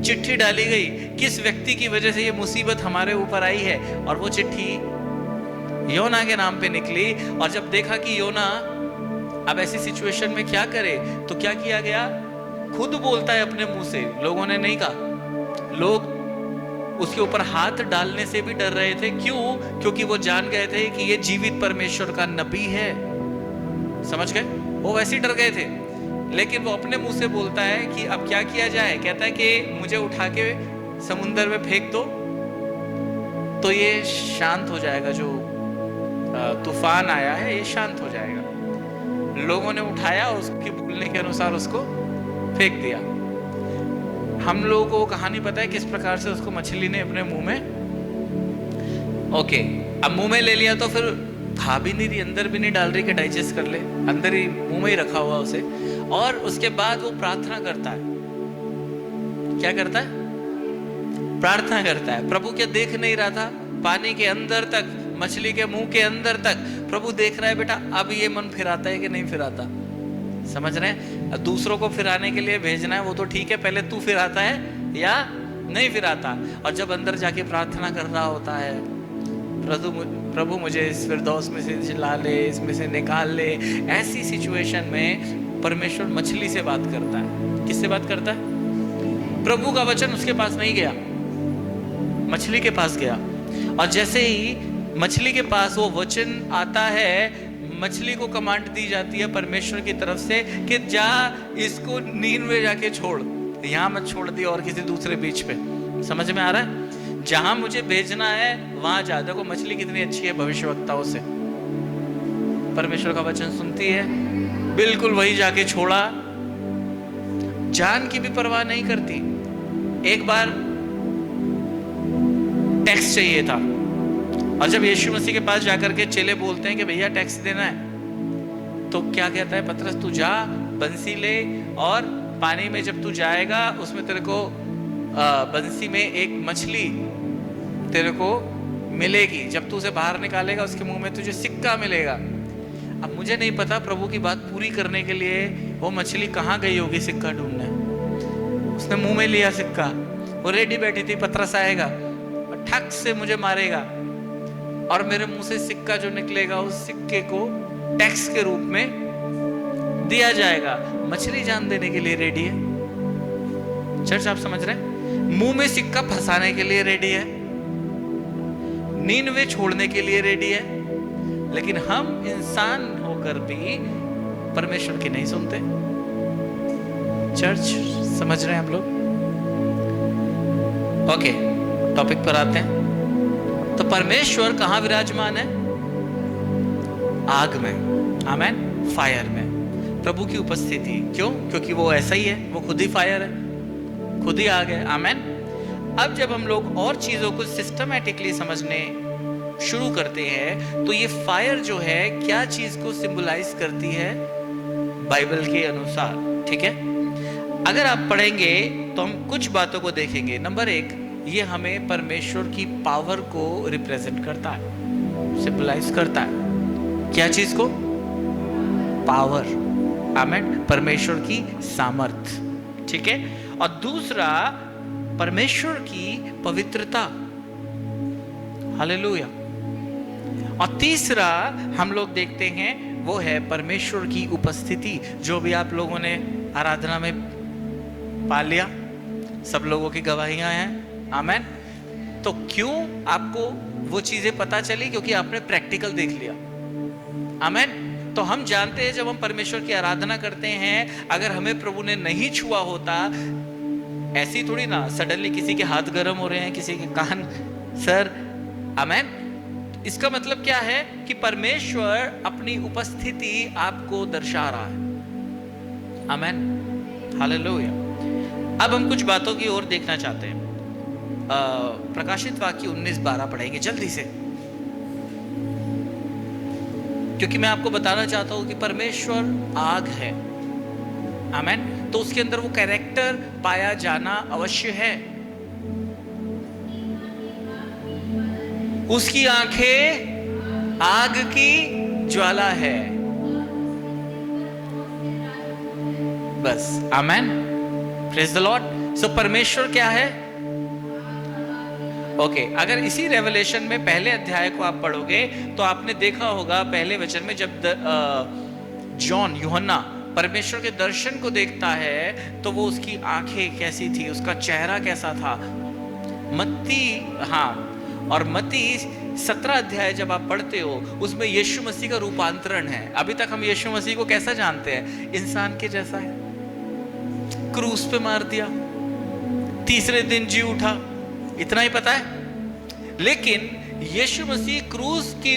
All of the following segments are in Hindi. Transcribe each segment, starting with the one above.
चिट्ठी डाली गई, किस व्यक्ति की वजह से ये मुसीबत हमारे ऊपर आई है, और वो चिट्ठी योना के नाम पे निकली। और जब देखा कि योना अब ऐसी सिचुएशन में क्या करे, तो क्या किया गया, खुद बोलता है अपने मुंह से, लोगों ने नहीं कहा। लोग उसके ऊपर हाथ डालने से भी डर रहे थे। क्यों? क्योंकि वो जान गए थे कि ये जीवित परमेश्वर का नबी है। समझ गए? वो वैसे ही डर गए थे, लेकिन वो अपने मुंह से बोलता है कि अब क्या किया जाए। कहता है कि मुझे उठा के समुंदर में फेंक दो तो ये शांत हो जाएगा, जो तूफान आया है ये शांत हो जाएगा। लोगों ने उठाया और उसके बोलने के अनुसार उसको फेंक दिया। हम लोगों को कहानी पता है किस प्रकार से उसको मछली ने अपने मुंह में, ओके, अब मुंह में ले लिया तो फिर खा भी नहीं रही, अंदर भी नहीं डाल रही कि डाइजेस्ट कर ले, अंदर ही मुंह में ही रखा हुआ उसे। और उसके बाद वो प्रार्थना करता है। क्या करता है? प्रार्थना करता है। प्रभु क्या देख नहीं रहा था? पानी के अंदर तक, मछली के मुंह के अंदर तक प्रभु देख रहा है, बेटा अब ये मन फिराता है कि नहीं फिराता। समझ रहे हैं? दूसरों को फिराने के लिए भेजना है वो तो ठीक है, पहले तू फिराता है या नहीं फिराता। और जब अंदर जाके प्रार्थना कर रहा होता है, प्रभु मुझे इस फिरदौस में से जिला ले, इसमें से निकाल ले, ऐसी सिचुएशन में परमेश्वर मछली से बात करता है। किससे बात करता है? प्रभु का वचन उसके पास नहीं गया, मछली के पास गया। और जैसे ही मछली के पास वो वचन आता है, मछली को कमांड दी जाती है परमेश्वर की तरफ से कि जा इसको नीनवे जाके छोड़, यहां मत छोड़ दी और किसी दूसरे बीच पे। समझ में आ रहा है? जहां मुझे भेजना है वहां जा। देखो मछली कितनी अच्छी है भविष्यवक्ताओं से, परमेश्वर का वचन सुनती है, बिल्कुल वही जाके छोड़ा, जान की भी परवाह नहीं करती। एक बार टैक्स चाहिए था, और जब यीशु मसीह के पास जाकर के चेले बोलते हैं कि भैया टैक्स देना है, तो क्या कहता है पतरस, तू जा, बंसी ले, और पानी में जब तू जाएगा उसमें तेरे को बंसी में एक मछली तेरे को मिलेगी, जब तू उसे बाहर निकालेगा उसके मुंह में तुझे सिक्का मिलेगा। अब मुझे नहीं पता प्रभु की बात पूरी करने के लिए वो मछली कहाँ गई होगी सिक्का ढूंढने। उसने मुंह में लिया सिक्का, वो रेडी बैठी थी, पतरस आएगा और ठक से मुझे मारेगा, और मेरे मुंह से सिक्का जो निकलेगा उस सिक्के को टैक्स के रूप में दिया जाएगा। मछली जान देने के लिए रेडी है। चर्च आप समझ रहे हैं? मुंह में सिक्का फंसाने के लिए रेडी है, नीनवे छोड़ने के लिए रेडी है, लेकिन हम इंसान होकर भी परमेश्वर की नहीं सुनते। चर्च समझ रहे हैं आप लोग? ओके, टॉपिक पर आते हैं। तो परमेश्वर कहां विराजमान है? आग में, आमेन, फायर में। प्रभु की उपस्थिति, क्यों? क्योंकि वो ऐसा ही है, वो खुद ही फायर है, खुद ही आग है। आमेन। अब जब हम लोग और चीजों को सिस्टमैटिकली समझने शुरू करते हैं, तो ये फायर जो है क्या चीज को सिंबलाइज करती है बाइबल के अनुसार, ठीक है? अगर आप पढ़ेंगे तो हम कुछ बातों को देखेंगे। नंबर एक, ये हमें परमेश्वर की पावर को रिप्रेजेंट करता है, सिंबलाइज करता है। क्या चीज को? पावर, आमेन, परमेश्वर की सामर्थ, ठीक है? और दूसरा, परमेश्वर की पवित्रता, हालेलुया। और तीसरा हम लोग देखते हैं वो है परमेश्वर की उपस्थिति, जो भी आप लोगों ने आराधना में पा लिया, सब लोगों की गवाहियां हैं, आमेन। तो क्यों आपको वो चीजें पता चली? क्योंकि आपने प्रैक्टिकल देख लिया, आमेन। तो हम जानते हैं जब हम परमेश्वर की आराधना करते हैं, अगर हमें प्रभु ने नहीं छुआ होता, ऐसी थोड़ी ना सडनली किसी के हाथ गर्म हो रहे हैं, किसी के कान, सर, आमेन। इसका मतलब क्या है कि परमेश्वर अपनी उपस्थिति आपको दर्शा रहा है, आमेन, हालेलुया। अब हम कुछ बातों की ओर देखना चाहते हैं। प्रकाशित वाक्य 19:12 पढ़ेंगे जल्दी से, क्योंकि मैं आपको बताना चाहता हूं कि परमेश्वर आग है, आमेन। तो उसके अंदर वो कैरेक्टर पाया जाना अवश्य है। उसकी आंखें आग की ज्वाला है, बस, आमेन, प्रेज द लॉर्ड। सो परमेश्वर क्या है? ओके, अगर इसी रेवलेशन में पहले अध्याय को आप पढ़ोगे तो आपने देखा होगा पहले वचन में जब जॉन यूहन्ना परमेश्वर के दर्शन को देखता है तो वो उसकी आंखें कैसी थी, उसका चेहरा कैसा था। मत्ती, हाँ, और मत्ती 17 अध्याय जब आप पढ़ते हो उसमें यीशु मसीह का रूपांतरण है। अभी तक हम यीशु मसीह को कैसा जानते हैं? इंसान के जैसा है, क्रूस पे मार दिया, तीसरे दिन जी उठा, इतना ही पता है। लेकिन यीशु मसीह क्रूस की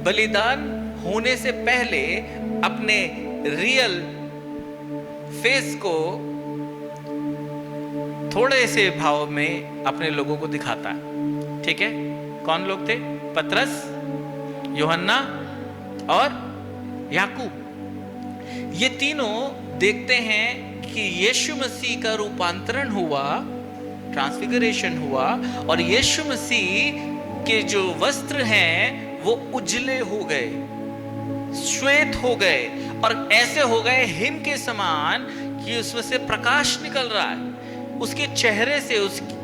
बलिदान होने से पहले अपने रियल फेस को थोड़े से भाव में अपने लोगों को दिखाता है। ठीक है, कौन लोग थे? पतरस, यूहन्ना और याकूब। ये तीनों देखते हैं कि यीशु मसीह का रूपांतरण हुआ, ट्रांसफिगरेशन हुआ, और यीशु मसीह के जो वस्त्र हैं वो उजले हो गए, श्वेत हो गए, और ऐसे हो गए हिम के समान कि उसमें से प्रकाश निकल रहा है उसके चेहरे से। उसकी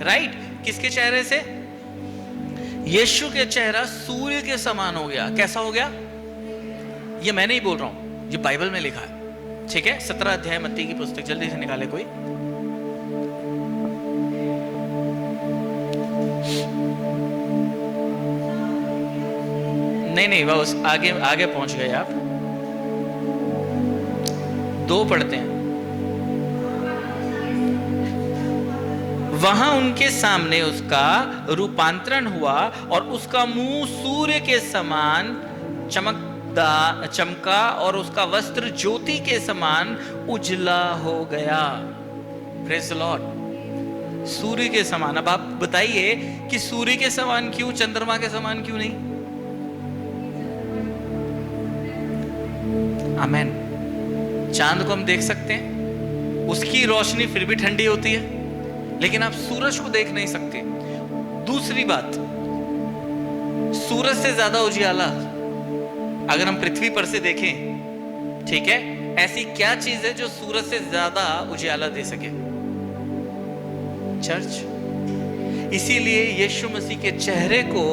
राइट, किसके चेहरे से? यीशु के चेहरा सूर्य के समान हो गया। कैसा हो गया? ये मैं नहीं बोल रहा हूं, ये बाइबल में लिखा है। ठीक है, 17 अध्याय मत्ती की पुस्तक, जल्दी से निकाले कोई। नहीं, बस आगे आगे पहुंच गए आप। 2 पढ़ते हैं। वहां उनके सामने उसका रूपांतरण हुआ और उसका मुंह सूर्य के समान चमका और उसका वस्त्र ज्योति के समान उजला हो गया। Praise the Lord. सूर्य के समान। अब आप बताइए कि सूर्य के समान क्यों, चंद्रमा के समान क्यों नहीं? आमेन। चांद को हम देख सकते हैं, उसकी रोशनी फिर भी ठंडी होती है, लेकिन आप सूरज को देख नहीं सकते। दूसरी बात, सूरज से ज्यादा उजियाला अगर हम पृथ्वी पर से देखें, ठीक है, ऐसी क्या चीज है जो सूरज से ज्यादा उजियाला दे सके? चर्च। इसीलिए यीशु मसीह के चेहरे को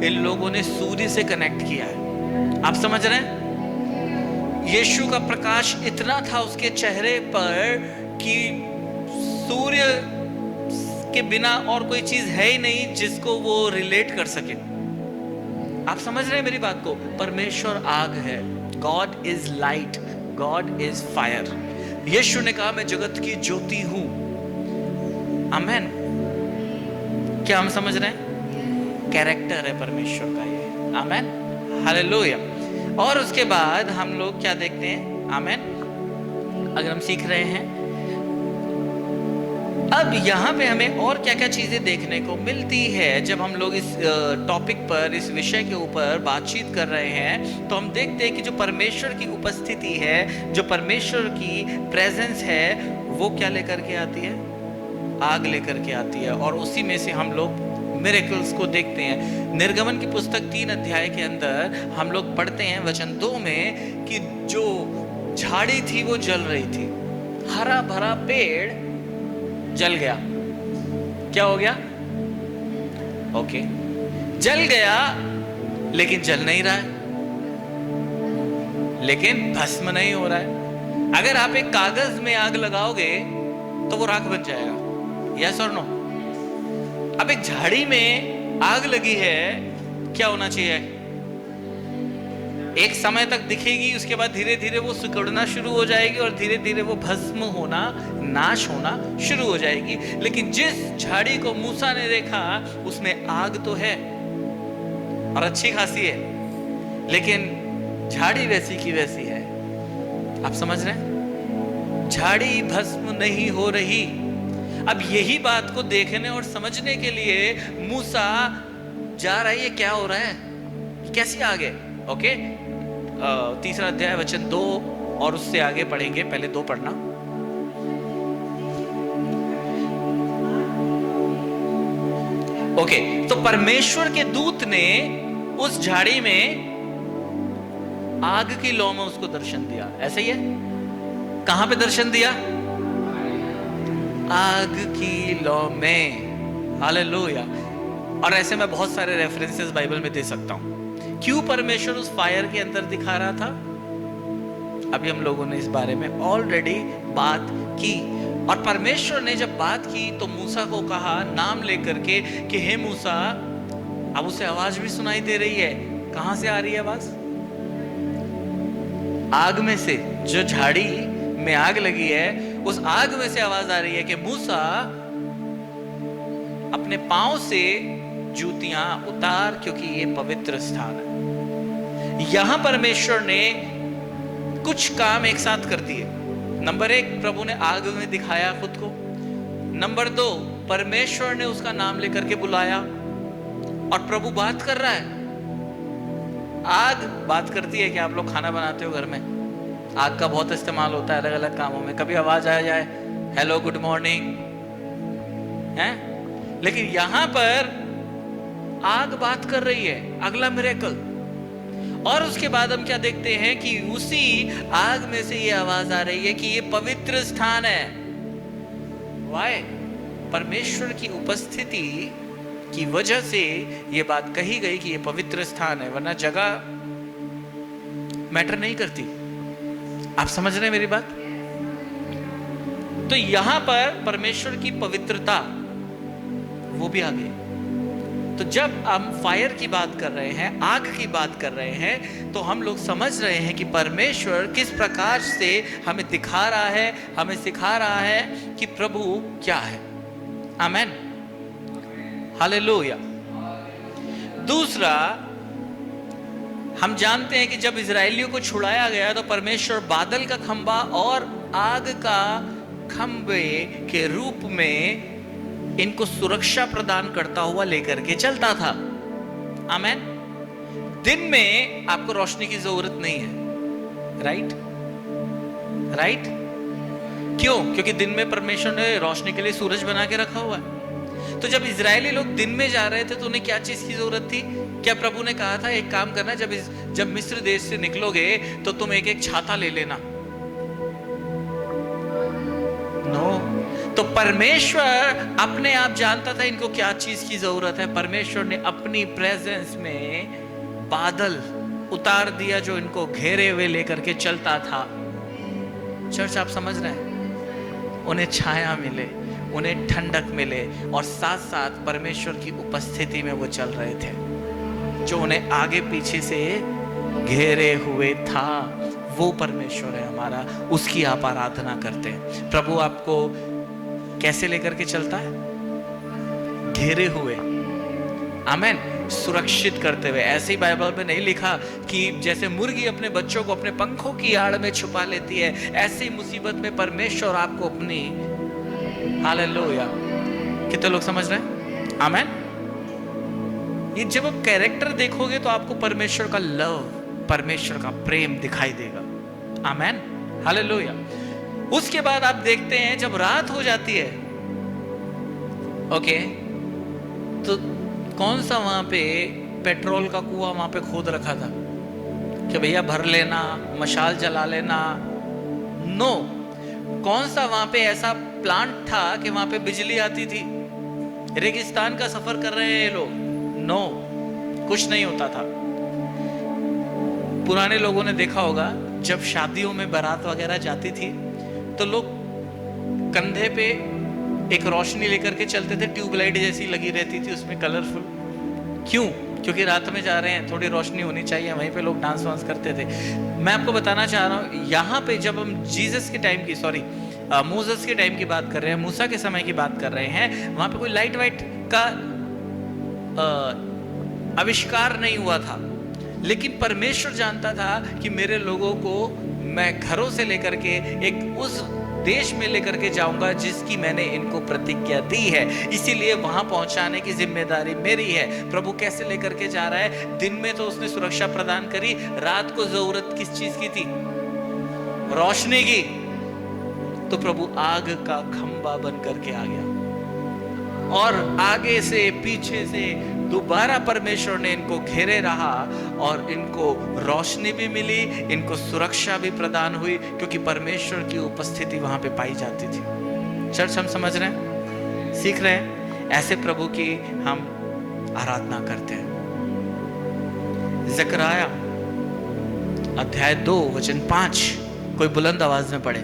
इन लोगों ने सूर्य से कनेक्ट किया है। आप समझ रहे हैं? यीशु का प्रकाश इतना था उसके चेहरे पर कि सूर्य के बिना और कोई चीज है ही नहीं जिसको वो रिलेट कर सके। आप समझ रहे हैं मेरी बात को? परमेश्वर आग है। God is light, God is fire. Yeshu ने कहा मैं जगत की ज्योति हूं। आमेन। क्या हम समझ रहे हैं? कैरेक्टर है परमेश्वर का ये। आमेन, हालेलुया। और उसके बाद हम लोग क्या देखते हैं? आमेन। अगर हम सीख रहे हैं, अब यहां पे हमें और क्या क्या चीजें देखने को मिलती है जब हम लोग इस टॉपिक पर, इस विषय के ऊपर बातचीत कर रहे हैं, तो हम देखते हैं कि जो परमेश्वर की उपस्थिति है, जो परमेश्वर की प्रेजेंस है, वो क्या लेकर के आती है? आग लेकर के आती है। और उसी में से हम लोग मिरेकल्स को देखते हैं। निर्गमन की पुस्तक 3 अध्याय के अंदर हम लोग पढ़ते हैं वचन 2 में कि जो झाड़ी थी वो जल रही थी। हरा भरा पेड़ जल गया। क्या हो गया? ओके, जल गया, लेकिन जल नहीं रहा है, लेकिन भस्म नहीं हो रहा है। अगर आप एक कागज में आग लगाओगे तो वो राख बन जाएगा। यस और नो? अब एक झाड़ी में आग लगी है, क्या होना चाहिए? एक समय तक दिखेगी, उसके बाद धीरे धीरे वो सिकुड़ना शुरू हो जाएगी और धीरे धीरे वो भस्म होना, नाश होना शुरू हो जाएगी। लेकिन जिस झाड़ी को मूसा ने देखा उसमें आग तो है और अच्छी खासी है, लेकिन झाड़ी वैसी की वैसी है। आप समझ रहे हैं? झाड़ी भस्म नहीं हो रही। अब यही बात को देखने और समझने के लिए मूसा जा रहा है, ये क्या हो रहा है, कैसी आग है? ओके, 3 अध्याय वचन 2 और उससे आगे पढ़ेंगे। पहले 2 पढ़ना। ओके, तो परमेश्वर के दूत ने उस झाड़ी में आग की लौ में उसको दर्शन दिया। ऐसे ही है? कहां पे दर्शन दिया? आग की लौ में। हालेलुया। और ऐसे मैं बहुत सारे रेफरेंसेस बाइबल में दे सकता हूं। क्यों परमेश्वर उस फायर के अंदर दिखा रहा था? अभी हम लोगों ने इस बारे में ऑलरेडी बात की। और परमेश्वर ने जब बात की तो मूसा को कहा नाम लेकर के कि हे मूसा, अब उसे आवाज भी सुनाई दे रही है। कहां से आ रही है आवाज? आग में से। जो झाड़ी में आग लगी है उस आग में से आवाज आ रही है कि मूसा, अपने पांव से जूतियां उतार, क्योंकि ये पवित्र स्थान है। यहां परमेश्वर ने कुछ काम एक साथ कर दिए। नंबर 1, प्रभु ने आग में दिखाया खुद को। नंबर 2, परमेश्वर ने उसका नाम लेकर के बुलाया और प्रभु बात कर रहा है। आग बात करती है कि आप लोग खाना बनाते हो घर में, आग का बहुत इस्तेमाल होता है अलग अलग कामों में। कभी आवाज आ जाए हेलो गुड मॉर्निंग है, लेकिन यहां पर आग बात कर रही है। अगला मिरेकल। और उसके बाद हम क्या देखते हैं कि उसी आग में से ये आवाज आ रही है कि ये पवित्र स्थान है। वाय? परमेश्वर की उपस्थिति की वजह से ये बात कही गई कि ये पवित्र स्थान है, वरना जगह मैटर नहीं करती। आप समझ रहे हैं मेरी बात? तो यहां पर परमेश्वर की पवित्रता वो भी आ गई। तो जब हम फायर की बात कर रहे हैं, आग की बात कर रहे हैं, तो हम लोग समझ रहे हैं कि परमेश्वर किस प्रकार से हमें दिखा रहा है, हमें सिखा रहा है कि प्रभु क्या है। आमेन, हालेलुया। दूसरा, हम जानते हैं कि जब इजरायलियों को छुड़ाया गया तो परमेश्वर बादल का खंबा और आग का खंबे के रूप में इनको सुरक्षा प्रदान करता हुआ लेकर के चलता था। आमेन। दिन में आपको रोशनी की जरूरत नहीं है, राइट? राइट? क्यों? क्योंकि दिन में परमेश्वर ने रोशनी के लिए सूरज बना के रखा हुआ है। तो जब इजरायली लोग दिन में जा रहे थे तो उन्हें क्या चीज की जरूरत थी? क्या प्रभु ने कहा था एक काम करना, जब मिस्र देश से निकलोगे तो तुम एक एक छाता ले लेना? नो। तो परमेश्वर अपने आप जानता था इनको क्या चीज की जरूरत है। परमेश्वर ने अपनी प्रेजेंस में बादल उतार दिया जो इनको घेरे हुए लेकर के चलता था। चर्च, आप समझ रहे हैं? उन्हें छाया मिले, उन्हें ठंडक मिले, और साथ साथ परमेश्वर की उपस्थिति में वो चल रहे थे जो उन्हें आगे पीछे से घेरे हुए था। वो परमेश्वर है हमारा, उसकी आप आराधना करते हैं। प्रभु आपको कैसे लेकर के चलता है? घेरे हुए। आमेन। सुरक्षित करते हुए। ऐसे ही बाइबल में नहीं लिखा कि जैसे मुर्गी अपने बच्चों को अपने पंखों की आड़ में छुपा लेती है, ऐसे ही मुसीबत में परमेश्वर आपको अपनी, हालेलुया। कितने लोग समझ रहे हैं? आमेन। ये जब आप कैरेक्टर देखोगे तो आपको परमेश्वर का लव, परमेश्वर का प्रेम दिखाई देगा। आमेन, हालेलुया। उसके बाद आप देखते हैं जब रात हो जाती है, ओके, तो कौन सा वहां पे पेट्रोल का कुआं वहां पे खोद रखा था कि भैया भर लेना, मशाल जला लेना? नो। कौन सा वहां पे ऐसा प्लांट था कि वहां पे बिजली आती थी? रेगिस्तान का सफर कर रहे हैं ये लोग? नो, कुछ नहीं होता था। पुराने लोगों ने देखा होगा जब शादियों में बारात वगैरह जाती थी तो लोग कंधे पे एक रोशनी लेकर के चलते थे, ट्यूबलाइट जैसी लगी रहती थी उसमें, कलरफुल। क्यों? क्योंकि रात में जा रहे हैं, थोड़ी रोशनी होनी चाहिए। वहीं पे लोग डांस वांस करते थे। मैं आपको बताना चाह रहा हूँ, यहाँ पे जब हम जीसस के टाइम की, सॉरी मोसेस के टाइम की बात कर रहे हैं, मूसा के समय की बात कर रहे हैं, वहां पे कोई लाइट वाइट का आविष्कार नहीं हुआ था। लेकिन परमेश्वर जानता था कि मेरे लोगों को मैं घरों से लेकर के एक उस देश में लेकर के जाऊंगा जिसकी मैंने इनको प्रतिज्ञा दी है, इसीलिए वहां पहुंचाने की जिम्मेदारी मेरी है। प्रभु कैसे लेकर के जा रहा है? दिन में तो उसने सुरक्षा प्रदान करी, रात को जरूरत किस चीज की थी? रोशनी की। तो प्रभु आग का खंबा बन करके आ गया और आगे से पीछे से दोबारा परमेश्वर ने इनको घेरे रहा और इनको रोशनी भी मिली, इनको सुरक्षा भी प्रदान हुई, क्योंकि परमेश्वर की उपस्थिति वहां पे पाई जाती थी। चर्च हम समझ रहे हैं, सीख रहे हैं, ऐसे प्रभु की हम आराधना करते हैं। ज़करिया अध्याय 2 वचन 5, कोई बुलंद आवाज में पढ़े।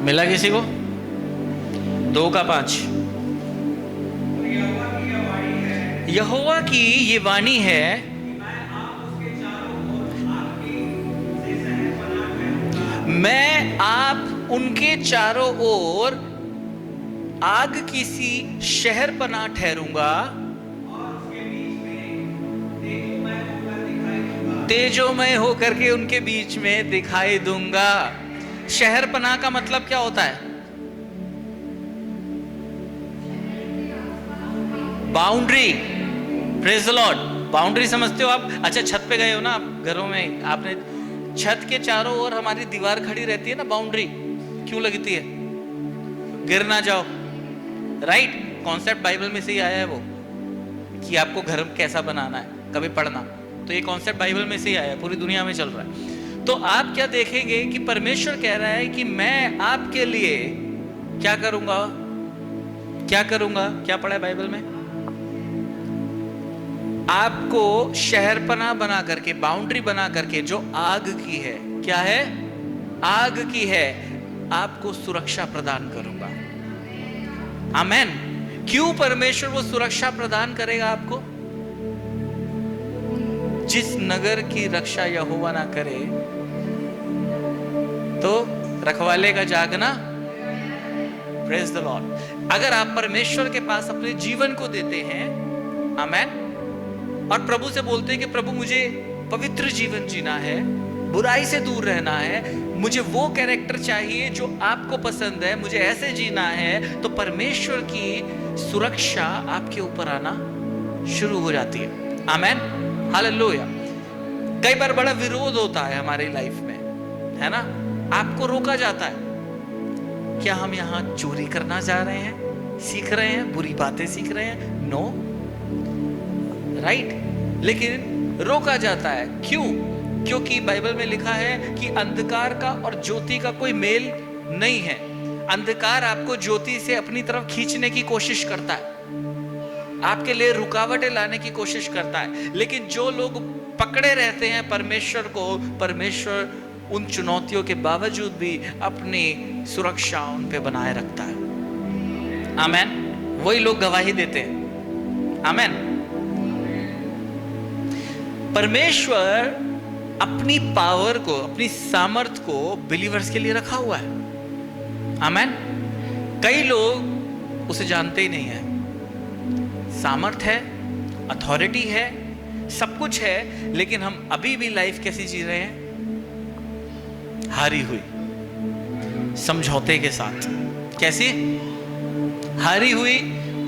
मिला किसी को? 2 का 5। यहोवा की ये वाणी है, मैं आप उनके चारों ओर आग की सी शहर पनाह ठहरूंगा, तेजोमय होकर के उनके बीच में दिखाई दूंगा। शहर पनाह का मतलब क्या होता है? Boundary. Praise the Lord. Boundary समझते हो आप? अच्छा, छत पे गए हो ना आप, घरों में आपने छत के चारों ओर हमारी दीवार खड़ी रहती है ना, बाउंड्री क्यों लगती है? गिर ना जाओ, राइट? कॉन्सेप्ट बाइबल में से ही आया है वो, कि आपको घर कैसा बनाना है, कभी पढ़ना। तो ये कॉन्सेप्ट बाइबल में से ही आया है, पूरी दुनिया में चल रहा है। तो आप क्या देखेंगे कि परमेश्वर कह रहा है कि मैं आपके लिए क्या करूंगा? क्या करूंगा? क्या पढ़ा है बाइबल में? आपको शहरपनाह बना करके, बाउंड्री बना करके, जो आग की है, क्या है? आग की है, आपको सुरक्षा प्रदान करूंगा। आमेन। क्यों परमेश्वर वो सुरक्षा प्रदान करेगा आपको? जिस नगर की रक्षा यहोवा ना करे तो रखवाले का जागना। Praise the Lord. अगर आप परमेश्वर के पास अपने जीवन को देते हैं, आमेन, और प्रभु से बोलते हैं कि प्रभु मुझे पवित्र जीवन जीना है, बुराई से दूर रहना है, मुझे वो कैरेक्टर चाहिए जो आपको पसंद है, मुझे ऐसे जीना है, तो परमेश्वर की सुरक्षा आपके ऊपर आना शुरू हो जाती है। आमेन, हालेलुया। कई बार बड़ा विरोध होता है हमारी लाइफ में, है ना? आपको रोका जाता है, क्या हम यहाँ चोरी करना चाह रहे हैं, सीख रहे हैं, बुरी बातें सीख रहे हैं? No, right? लेकिन रोका जाता है। क्यों? क्योंकि बाइबल में लिखा है कि अंधकार का और ज्योति का कोई मेल नहीं है। अंधकार आपको ज्योति से अपनी तरफ खींचने की कोशिश करता है, आपके लिए रुकावटें लाने की कोशिश करता है। लेकिन जो लोग पकड़े रहते हैं परमेश्वर को, परमेश्वर उन चुनौतियों के बावजूद भी अपनी सुरक्षा उन पे बनाए रखता है। आमेन। वही लोग गवाही देते हैं। आमेन। परमेश्वर अपनी पावर को, अपनी सामर्थ को बिलीवर्स के लिए रखा हुआ है। आमेन। कई लोग उसे जानते ही नहीं है। सामर्थ है, अथॉरिटी है, सब कुछ है, लेकिन हम अभी भी लाइफ कैसी जी रहे हैं? हारी हुई, समझौते के साथ। कैसी? हारी हुई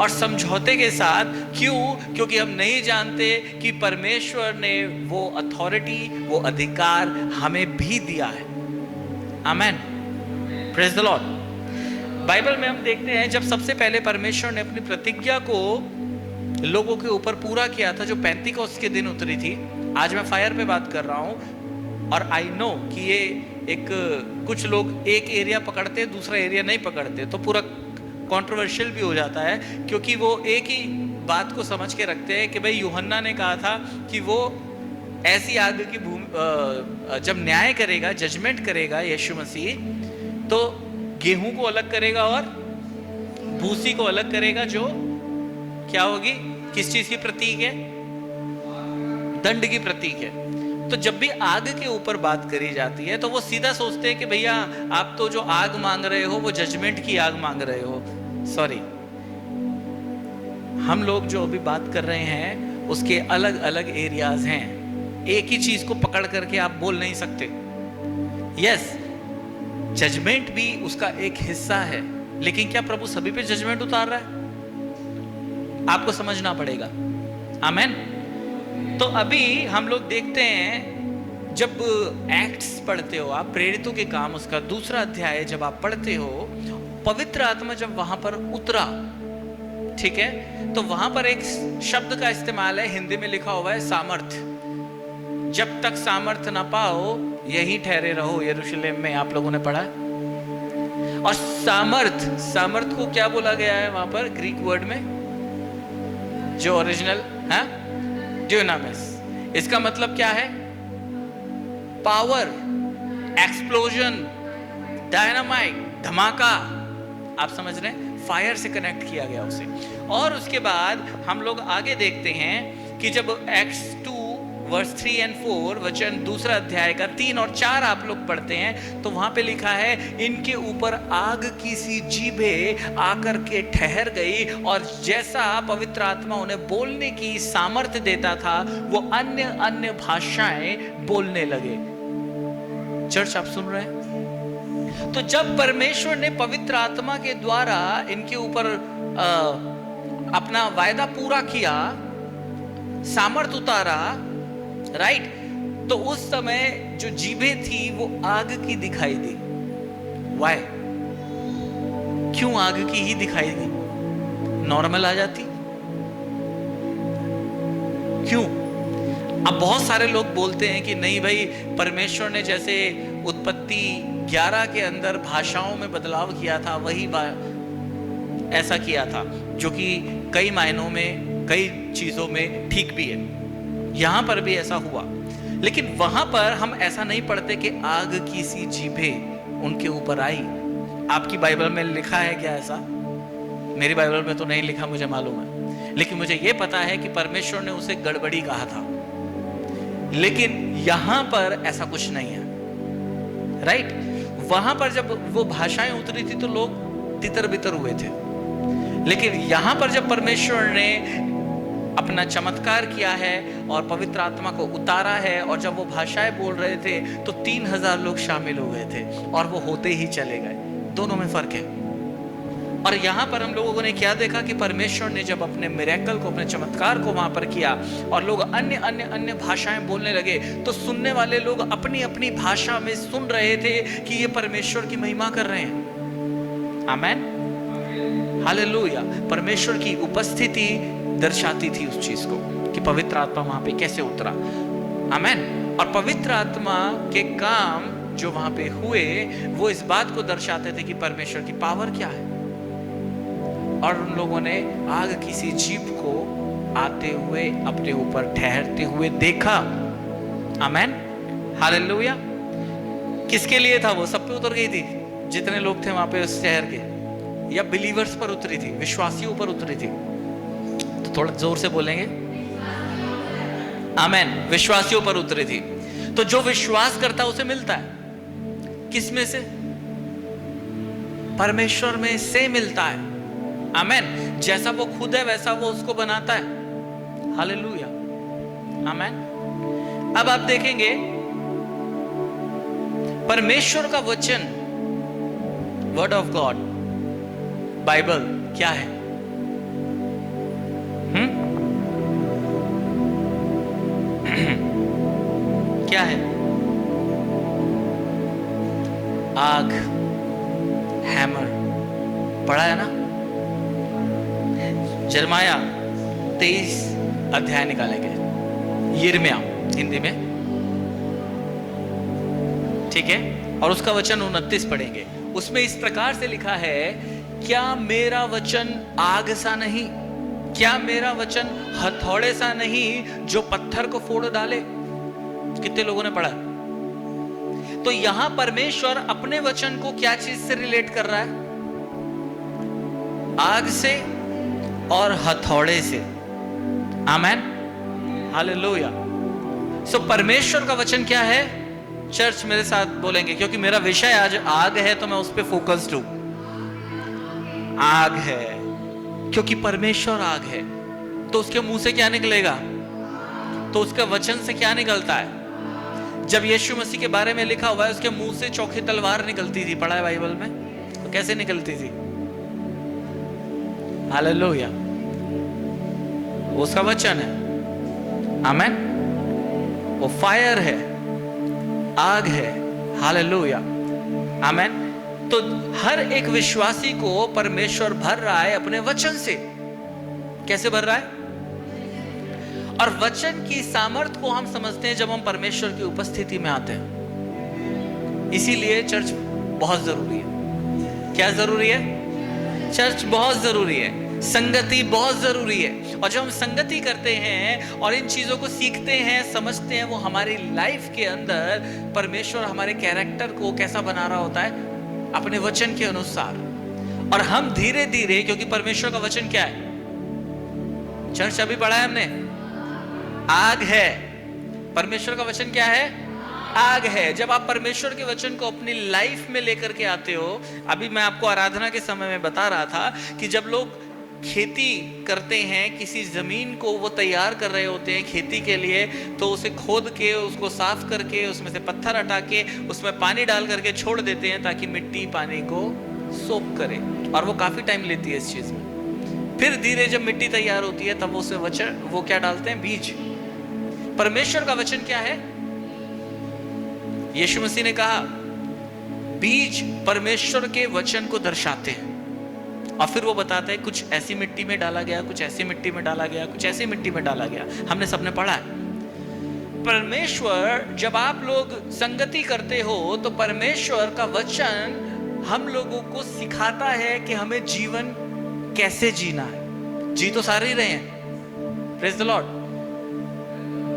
और समझौते के साथ। क्यों? क्योंकि हम नहीं जानते कि परमेश्वर ने वो अथॉरिटी, वो अधिकार हमें भी दिया है। Amen. Praise the Lord. Bible में हम देखते हैं जब सबसे पहले परमेश्वर ने अपनी प्रतिज्ञा को लोगों के ऊपर पूरा किया था, जो पेंतिकोस्त के दिन उतरी थी। आज मैं फायर पे बात कर रहा हूं, और आई नो कि ये एक, कुछ लोग एक एरिया पकड़ते हैं, दूसरा एरिया नहीं पकड़ते, तो पूरा कंट्रोवर्शियल भी हो जाता है, क्योंकि वो एक ही बात को समझ के रखते हैं कि भाई यूहन्ना ने कहा था कि वो ऐसी आग की भूमि, जब न्याय करेगा, जजमेंट करेगा यीशु मसीह, तो गेहूं को अलग करेगा और भूसी को अलग करेगा, जो क्या होगी? किस चीज की प्रतीक है? दंड की प्रतीक है। तो जब भी आग के ऊपर बात करी जाती है तो वो सीधा सोचते हैं कि भैया आप तो जो आग मांग रहे हो वो जजमेंट की आग मांग रहे हो। सॉरी, हम लोग जो अभी बात कर रहे हैं उसके अलग अलग एरियाज हैं। एक ही चीज को पकड़ करके आप बोल नहीं सकते। यस, जजमेंट भी उसका एक हिस्सा है, लेकिन क्या प्रभु सभी पे जजमेंट उतार रहा है? आपको समझना पड़ेगा। आमेन। तो अभी हम लोग देखते हैं, जब एक्ट्स पढ़ते हो आप, प्रेरितों के काम उसका 2 अध्याय जब आप पढ़ते हो, पवित्र आत्मा जब वहां पर उतरा, ठीक है, तो वहां पर एक शब्द का इस्तेमाल है, हिंदी में लिखा हुआ है सामर्थ्य। जब तक सामर्थ्य ना पाओ यहीं ठहरे रहो, यरूशलेम में, आप लोगों ने पढ़ा। और सामर्थ को क्या बोला गया है वहां पर ग्रीक वर्ड में, जो ओरिजिनल है ड्यूनामिस। इसका मतलब क्या है? पावर, एक्सप्लोजन, डायनामाइट, धमाका। आप समझ रहे हैं? फायर से कनेक्ट किया गया उसे। और उसके बाद हम लोग आगे देखते हैं कि जब एक्ट्स 2 वर्स 3 और 4 वचन 2 अध्याय का 3 और 4 आप लोग पढ़ते हैं, तो वहां पे लिखा है, इनके ऊपर आग की सी जीभें आकर के ठहर गई, और जैसा पवित्र आत्मा उन्हें बोलने की सामर्थ्य देता था, वो अन्य अन्य भाषाएं बोलने लगे। चर्च, आप सुन रहे हैं? तो जब परमेश्वर ने पवित्र आत्मा के द्वारा इनके ऊपर अपना वायदा पूरा किया, सामर्थ उतारा, राइट, तो उस समय जो जीभें थी वो आग की दिखाई दी। वाई? क्यों आग की ही दिखाई दी? नॉर्मल आ जाती? क्यों? अब बहुत सारे लोग बोलते हैं कि नहीं भाई, परमेश्वर ने जैसे उत्पत्ति 11 के अंदर भाषाओं में बदलाव किया था, वही ऐसा किया था, जो कि कई मायनों में, कई चीजों में ठीक भी है। यहां पर भी ऐसा हुआ, लेकिन वहां पर हम ऐसा नहीं पढ़ते कि आग की सी जीभें उनके ऊपर आई। आपकी बाइबल में लिखा है क्या ऐसा? मेरी बाइबल में तो नहीं लिखा, मुझे मालूम है, लेकिन मुझे यह पता है कि परमेश्वर ने उसे गड़बड़ी कहा था। लेकिन यहां पर ऐसा कुछ नहीं है, राइट? वहां पर जब वो भाषाएं उतरी थी तो लोग तितर बितर हुए थे, लेकिन यहां पर जब परमेश्वर ने अपना चमत्कार किया है और पवित्र आत्मा को उतारा है, और जब वो भाषाएं बोल रहे थे तो 3000 लोग शामिल हो गए थे, और वो होते ही चले गए। दोनों में फर्क है। और यहां पर हम लोगों ने क्या देखा कि परमेश्वर ने जब अपने मिरेकल को, अपने चमत्कार को वहां पर किया, और लोग अन्य अन्य अन्य भाषाएं बोलने लगे, तो सुनने वाले लोग अपनी अपनी भाषा में सुन रहे थे कि ये परमेश्वर की महिमा कर रहे हैं। आमेन, हालेलुया। परमेश्वर की उपस्थिति दर्शाती थी उस चीज को कि पवित्र आत्मा वहां पे कैसे उतरा। आमेन। और पवित्र आत्मा के काम जो वहां पे हुए, वो इस बात को दर्शाते थे कि परमेश्वर की पावर क्या है। और उन लोगों ने आग की सी जीभ को आते हुए, अपने ऊपर ठहरते हुए देखा। आमेन, हालेलुया। किसके लिए था वो? सब पे उतर गई थी, जितने लोग थे वहां पे उस शहर के, या बिलीवर्स पर उतरी थी, विश्वासियों पर उतरी थी? तो थोड़ा जोर से बोलेंगे, आमेन। विश्वासियों पर उतरी थी। तो जो विश्वास करता है उसे मिलता है। किस में से? परमेश्वर में से मिलता है। आमेन। जैसा वो खुद है वैसा वो उसको बनाता है। हालेलुया, आमेन। अब आप देखेंगे परमेश्वर का वचन, वर्ड ऑफ गॉड, बाइबल क्या है? क्या है? आग, हैमर, पढ़ा है ना? यिर्मयाह 23 अध्याय निकालेंगे, यिर्मयाह हिंदी में, ठीक है, और उसका वचन 29 पढ़ेंगे। उसमें इस प्रकार से लिखा है, क्या मेरा वचन आग सा नहीं, क्या मेरा वचन हथौड़े सा नहीं जो पत्थर को फोड़ डाले? कितने लोगों ने पढ़ा? तो यहां परमेश्वर अपने वचन को क्या चीज से रिलेट कर रहा है? आग से और हथौड़े से। आमेन, हालेलुया। सो परमेश्वर का वचन क्या है? चर्च मेरे साथ बोलेंगे, क्योंकि मेरा विषय आज आग है तो मैं उस पर फोकस्ड हूं। आग है, क्योंकि परमेश्वर आग है, तो उसके मुंह से क्या निकलेगा? तो उसका वचन से क्या निकलता है? जब यीशु मसीह के बारे में लिखा हुआ है, उसके मुंह से चौखी तलवार निकलती थी, पढ़ा है बाइबल में? तो कैसे निकलती थी? हालेलुया, उसका वचन है। आमेन। वो फायर है, आग है। हालेलुया, आमेन। तो हर एक विश्वासी को परमेश्वर भर रहा है अपने वचन से। कैसे भर रहा है? और वचन की सामर्थ्य को हम समझते हैं जब हम परमेश्वर की उपस्थिति में आते हैं। इसीलिए चर्च बहुत जरूरी है। क्या जरूरी है? चर्च बहुत जरूरी है, संगति बहुत जरूरी है। और जब हम संगति करते हैं और इन चीजों को सीखते हैं, समझते हैं, वो हमारी लाइफ के अंदर परमेश्वर हमारे कैरेक्टर को कैसा बना रहा होता है, अपने वचन के अनुसार। और हम धीरे धीरे, क्योंकि परमेश्वर का वचन क्या है? चर्च अभी पढ़ा है हमने, आग है। परमेश्वर का वचन क्या है? आग है। जब आप परमेश्वर के वचन को अपनी लाइफ में लेकर के आते हो, अभी मैं आपको आराधना के समय में बता रहा था कि जब लोग खेती करते हैं, किसी जमीन को वो तैयार कर रहे होते हैं खेती के लिए, तो उसे खोद के, उसको साफ करके, उसमें से पत्थर हटा के, उसमें पानी डाल करके छोड़ देते हैं ताकि मिट्टी पानी को सोख करे। और वो काफी टाइम लेती है इस चीज में। फिर धीरे जब मिट्टी तैयार होती है तब उसमें वचन, वो क्या डालते हैं? बीज। परमेश्वर का वचन क्या है? यीशु मसीह ने कहा बीज परमेश्वर के वचन को दर्शाते हैं। और फिर वो बताता है कुछ ऐसी मिट्टी में डाला गया, कुछ ऐसी मिट्टी में डाला गया, कुछ ऐसी मिट्टी में डाला गया। हमने सबने पढ़ा है। परमेश्वर, जब आप लोग संगति करते हो तो परमेश्वर का वचन हम लोगों को सिखाता है कि हमें जीवन कैसे जीना है। जी तो सारे ही रहे हैं, प्रेज द लॉर्ड,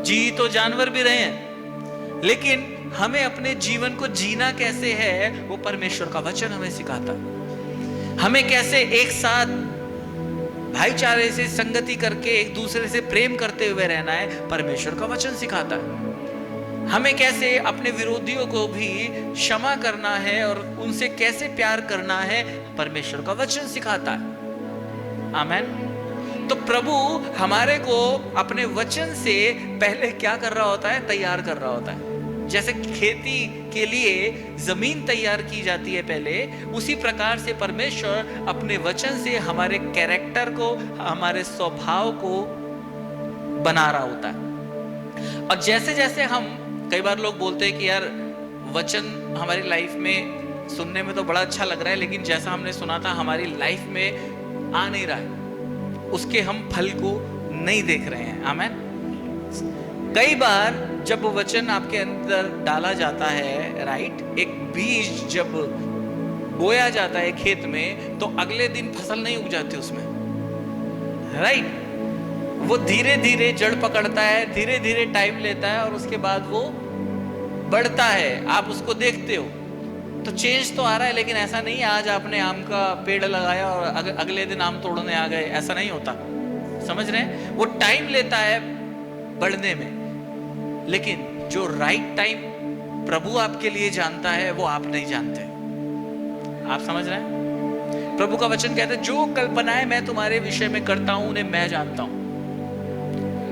जी तो जानवर भी रहे हैं, लेकिन हमें अपने जीवन को जीना कैसे है वो परमेश्वर का वचन हमें सिखाता है। हमें कैसे एक साथ भाईचारे से संगति करके एक दूसरे से प्रेम करते हुए रहना है, परमेश्वर का वचन सिखाता है। हमें कैसे अपने विरोधियों को भी क्षमा करना है और उनसे कैसे प्यार करना है, परमेश्वर का वचन सिखाता है। आमीन। तो प्रभु हमारे को अपने वचन से पहले क्या कर रहा होता है? तैयार कर रहा होता है। जैसे खेती के लिए जमीन तैयार की जाती है पहले, उसी प्रकार से परमेश्वर अपने वचन से हमारे कैरेक्टर को, हमारे स्वभाव को बना रहा होता है। और जैसे जैसे हम, कई बार लोग बोलते हैं कि यार वचन हमारी लाइफ में सुनने में तो बड़ा अच्छा लग रहा है, लेकिन जैसा हमने सुना था हमारी लाइफ में आ नहीं रहा है, उसके हम फल को नहीं देख रहे हैं। आमीन। कई बार जब वो वचन आपके अंदर डाला जाता है, राइट, एक बीज जब बोया जाता है खेत में, तो अगले दिन फसल नहीं उग जाती उसमें, राइट। वो धीरे धीरे जड़ पकड़ता है, धीरे धीरे टाइम लेता है और उसके बाद वो बढ़ता है। आप उसको देखते हो तो चेंज तो आ रहा है, लेकिन ऐसा नहीं है आज आपने आम का पेड़ लगाया और अगले दिन आम तोड़ने आ गए, ऐसा नहीं होता। समझ रहे हैं? वो टाइम लेता है बढ़ने में, लेकिन जो राइट टाइम प्रभु आपके लिए जानता है वो आप नहीं जानते। आप समझ रहे हैं? प्रभु का वचन कहता है जो कल्पनाएं मैं तुम्हारे विषय में करता हूं उन्हें मैं जानता हूं।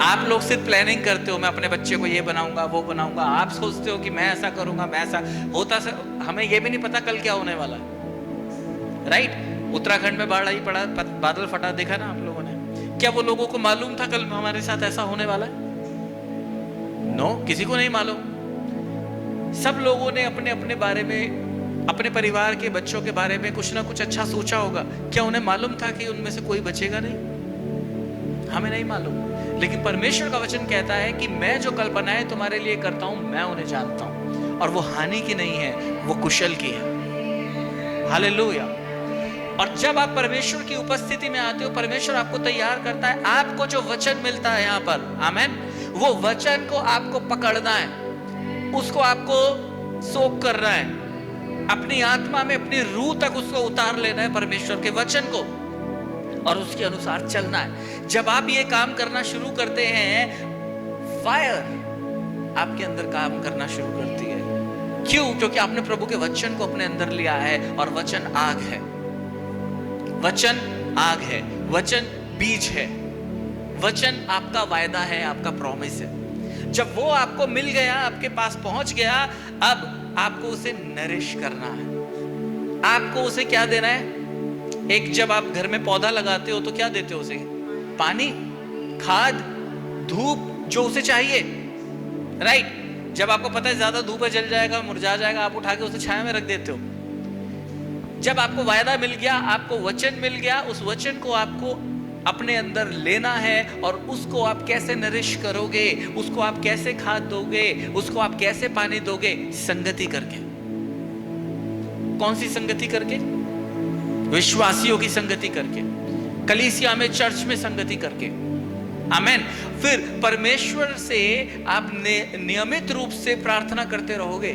आप लोग सिर्फ प्लानिंग करते हो, मैं अपने बच्चे को ये बनाऊंगा वो बनाऊंगा, आप सोचते हो कि मैं ऐसा करूंगा, मैं ऐसा होता, हमें ये भी नहीं पता कल क्या होने वाला है, राइट। उत्तराखंड में बाढ़ आई पड़ा, बादल फटा, देखा ना आप लोगों ने? क्या वो लोगों को मालूम था कल हमारे साथ ऐसा होने वाला है? नो, किसी को नहीं मालूम। सब लोगों ने अपने अपने बारे में, अपने परिवार के बच्चों के बारे में कुछ ना कुछ अच्छा सोचा होगा। क्या उन्हें मालूम था कि उनमें से कोई बचेगा नहीं? हमें नहीं मालूम। लेकिन परमेश्वर का वचन कहता है कि मैं जो कल्पनाएं तुम्हारे लिए करता हूं मैं उन्हें जानता हूं, और वो हानि की नहीं है, वो कुशल की है। हालेलुया। और जब आप परमेश्वर की उपस्थिति में आते हो, परमेश्वर आपको तैयार करता है। आपको जो वचन मिलता है यहाँ पर, आमीन, वो वचन को आपको पकड़ना है, उसको आपको सोख करना है, अपनी आत्मा में, अपनी रूह तक उसको उतार लेना है परमेश्वर के वचन को, और उसके अनुसार चलना है। जब आप ये काम करना शुरू करते हैं, फायर आपके अंदर काम करना शुरू करती है। क्यों? क्योंकि आपने प्रभु के वचन को अपने अंदर लिया है, और वचन आग है। वचन आग है, वचन बीज है, वचन आपका वायदा है, आपका प्रॉमिस है। जब वो आपको मिल गया, आपके पास पहुंच गया, अब आपको उसे नरिश करना है। आपको उसे क्या देना है? एक, जब आप घर में पौधा लगाते हो तो क्या देते हो उसे? पानी, खाद, धूप, जो उसे चाहिए, राइट। जब आपको पता है ज्यादा धूप है, जल जाएगा, मुरझा जाएगा, आप उठा के उसे छाया में रख देते हो। जब आपको वायदा मिल गया, आपको वचन मिल गया, उस वचन को आपको अपने अंदर लेना है और उसको आप कैसे नरिश करोगे, उसको आप कैसे खाद दोगे, उसको आप कैसे पानी दोगे? संगति करके। कौन सी संगति करके? विश्वासियों की संगति करके, कलीसिया में, चर्च में संगति करके। आमेन। फिर परमेश्वर से आप नियमित रूप से प्रार्थना करते रहोगे।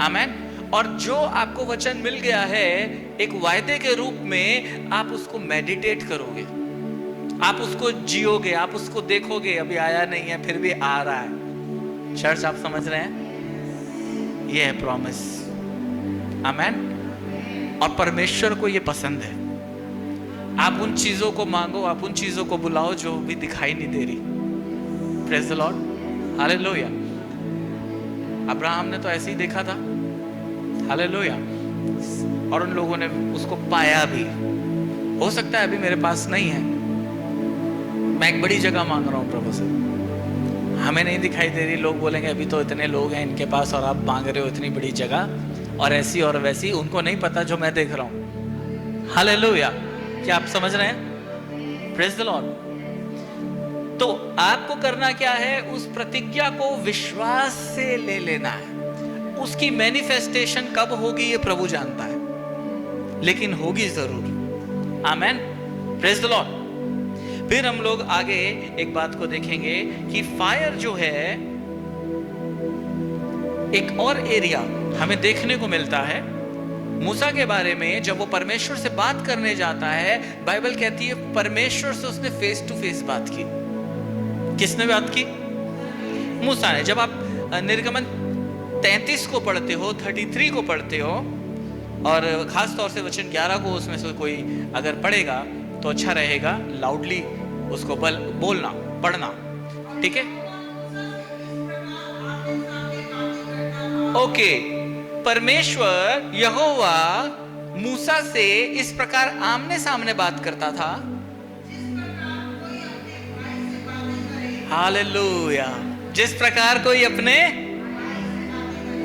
आमेन। और जो आपको वचन मिल गया है एक वायदे के रूप में, आप उसको मेडिटेट करोगे, आप उसको जियोगे, आप उसको देखोगे। अभी आया नहीं है फिर भी आ रहा है। चर्च, आप समझ रहे हैं? ये है प्रॉमिस। आमेन। और परमेश्वर को ये पसंद है। आप उन चीजों को मांगो, आप उन चीजों को बुलाओ जो भी दिखाई नहीं दे रही। Praise the Lord. Hallelujah. Abraham ने तो ऐसे ही देखा था। हालेलुया। और उन लोगों ने उसको पाया भी। हो सकता है अभी मेरे पास नहीं है, मैं एक बड़ी जगह मांग रहा हूं प्रभु से, हमें नहीं दिखाई दे रही। लोग बोलेंगे अभी तो इतने लोग हैं इनके पास और आप मांग रहे हो इतनी बड़ी जगह और ऐसी और वैसी। उनको नहीं पता जो मैं देख रहा हूं। हालेलुया। क्या आप समझ रहे हैं? Praise the Lord. तो आपको करना क्या है? उस प्रतिज्ञा को विश्वास से ले लेना है। उसकी मैनिफेस्टेशन कब होगी ये प्रभु जानता है, लेकिन होगी जरूर। आमेन। Praise the Lord. फिर हम लोग आगे एक बात को देखेंगे कि फायर जो है, एक और एरिया हमें देखने को मिलता है मूसा के बारे में। जब वो परमेश्वर से बात करने जाता है, बाइबल कहती है परमेश्वर से उसने फेस टू फेस बात की। किसने बात की? मूसा ने। जब आप निर्गमन 33 को पढ़ते हो, 33 को पढ़ते हो, और खास तौर से वचन 11 को उसमें से कोई अगर पढ़ेगा तो अच्छा रहेगा, लाउडली उसको बोलना, पढ़ना। ठीक है? ओके। परमेश्वर यहोवा मूसा से इस प्रकार आमने सामने बात करता था। हालेलुया। जिस प्रकार कोई अपने,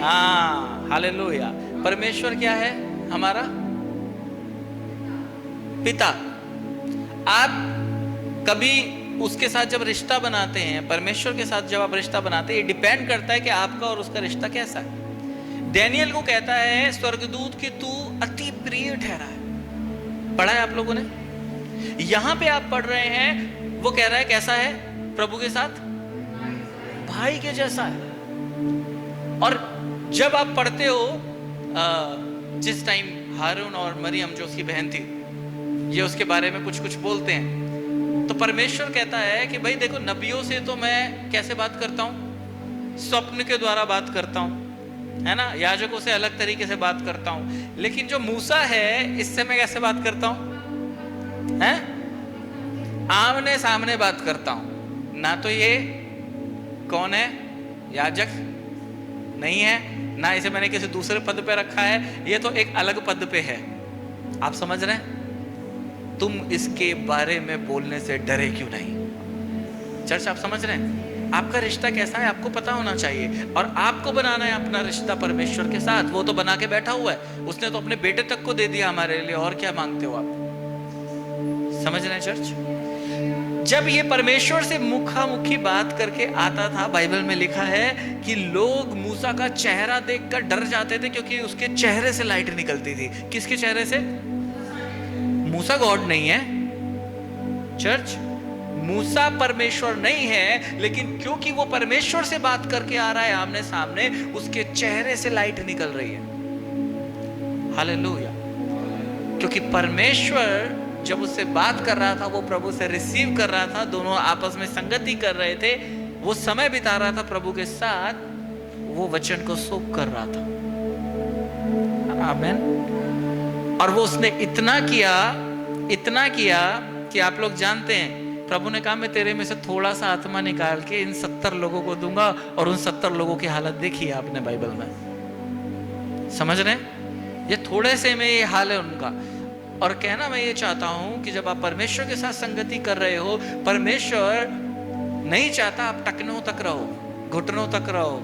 हाँ, हालेलुया। परमेश्वर क्या है? हमारा पिता। आप कभी उसके साथ जब रिश्ता बनाते हैं, परमेश्वर के साथ जब आप रिश्ता बनाते हैं, ये डिपेंड करता है कि आपका और उसका रिश्ता कैसा है। डैनियल को कहता है स्वर्गदूत कि तू अति प्रिय ठहरा है। पढ़ा है आप लोगों ने? यहां पे आप पढ़ रहे हैं, वो कह रहा है कैसा है? प्रभु के साथ भाई के जैसा है। और जब आप पढ़ते हो, जिस टाइम हारून और मरियम जो उसकी बहन थी, ये उसके बारे में कुछ कुछ बोलते हैं, तो परमेश्वर कहता है कि भाई देखो, नबियों से तो मैं कैसे बात करता हूं? स्वप्न के द्वारा बात करता हूं, है ना? याजकों से अलग तरीके से बात करता हूं। लेकिन जो मूसा है, इससे मैं कैसे बात करता हूं? हैं? आमने सामने बात करता हूं। ना तो ये कौन है? याजक नहीं है, ना इसे मैंने किसी दूसरे पद पे रखा है, ये तो एक अलग पद पे है। आप समझ रहे हैं? तुम इसके बारे में बोलने से डरे क्यों नहीं? चर्च, आप समझ रहे हैं? आपका रिश्ता कैसा है आपको पता होना चाहिए, और आपको बनाना है अपना रिश्ता परमेश्वर के साथ। वो तो बना के बैठा हुआ है, उसने तो अपने बेटे तक को दे दिया हमारे लिए, और क्या मांगते हो आप? समझ रहे हैं चर्च? जब ये परमेश्वर से मुखामुखी बात करके आता था, बाइबल में लिखा है कि लोग मूसा का चेहरा देखकर डर जाते थे, क्योंकि उसके चेहरे से लाइट निकलती थी। किसके चेहरे से? मूसा गॉड नहीं है चर्च, मूसा परमेश्वर नहीं है, लेकिन क्योंकि वो परमेश्वर से बात करके आ रहा है आमने सामने, उसके चेहरे से लाइट निकल रही है। हालेलुया। क्योंकि परमेश्वर जब उससे बात कर रहा था, वो प्रभु से रिसीव कर रहा था, दोनों आपस में संगति कर रहे थे, वो समय बिता रहा था प्रभु के साथ, वो वचन को सोख कर रहा था। आमीन। और वो उसने इतना किया कि आप लोग जानते हैं, प्रभु ने कहा मैं तेरे में से थोड़ा सा आत्मा निकाल के इन 70 लोगों को दूंगा, और उन 70 लोगों की हालत देखी है आपने बाइबल में। समझ रहे हैं? ये थोड़े से में ये हाल है उनका। और कहना मैं ये चाहता हूं कि जब आप परमेश्वर के साथ संगति कर रहे हो, परमेश्वर नहीं चाहता आप टकनों तक रहो, घुटनों तक रहो,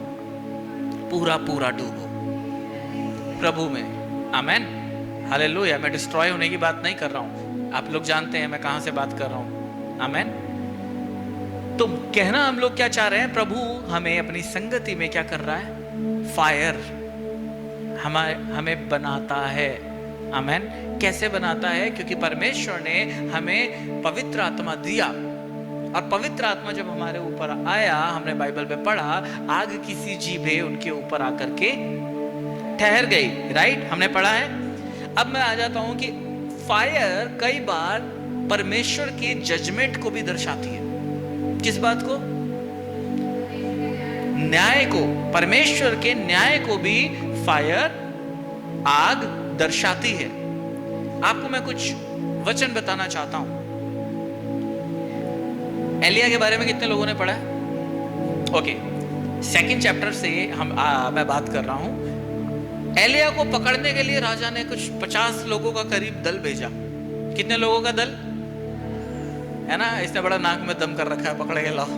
पूरा पूरा डूबो प्रभु में। आमेन। हालेलुया। मैं डिस्ट्रॉय होने की बात नहीं कर रहा हूं, आप लोग जानते हैं मैं कहां से बात कर रहा हूं। आमेन। तो कहना हम लोग क्या चाह रहे हैं, प्रभु हमें अपनी संगति में क्या कर रहा है, फायर हमें बनाता है। आमेन। कैसे बनाता है? क्योंकि परमेश्वर ने हमें पवित्र आत्मा दिया, और पवित्र आत्मा जब हमारे ऊपर आया, हमने बाइबल में पढ़ा, आग की सी जीभें उनके ऊपर आकर के ठहर गई। राइट, हमने पढ़ा है। अब मैं आ जाता हूं कि फायर कई बार परमेश्वर के जजमेंट को भी दर्शाती है। किस बात को? न्याय को। परमेश्वर के न्याय को भी फायर, आग दर्शाती है। आपको मैं कुछ वचन बताना चाहता हूं। एलिया के बारे में कितने लोगों ने पढ़ा है? ओके, सेकंड चैप्टर से मैं बात कर रहा हूं। एलिया को पकड़ने के लिए राजा ने कुछ 50 लोगों का करीब दल भेजा। कितने लोगों का दल है ना? इसने बड़ा नाक में दम कर रखा है, पकड़ के लाओ।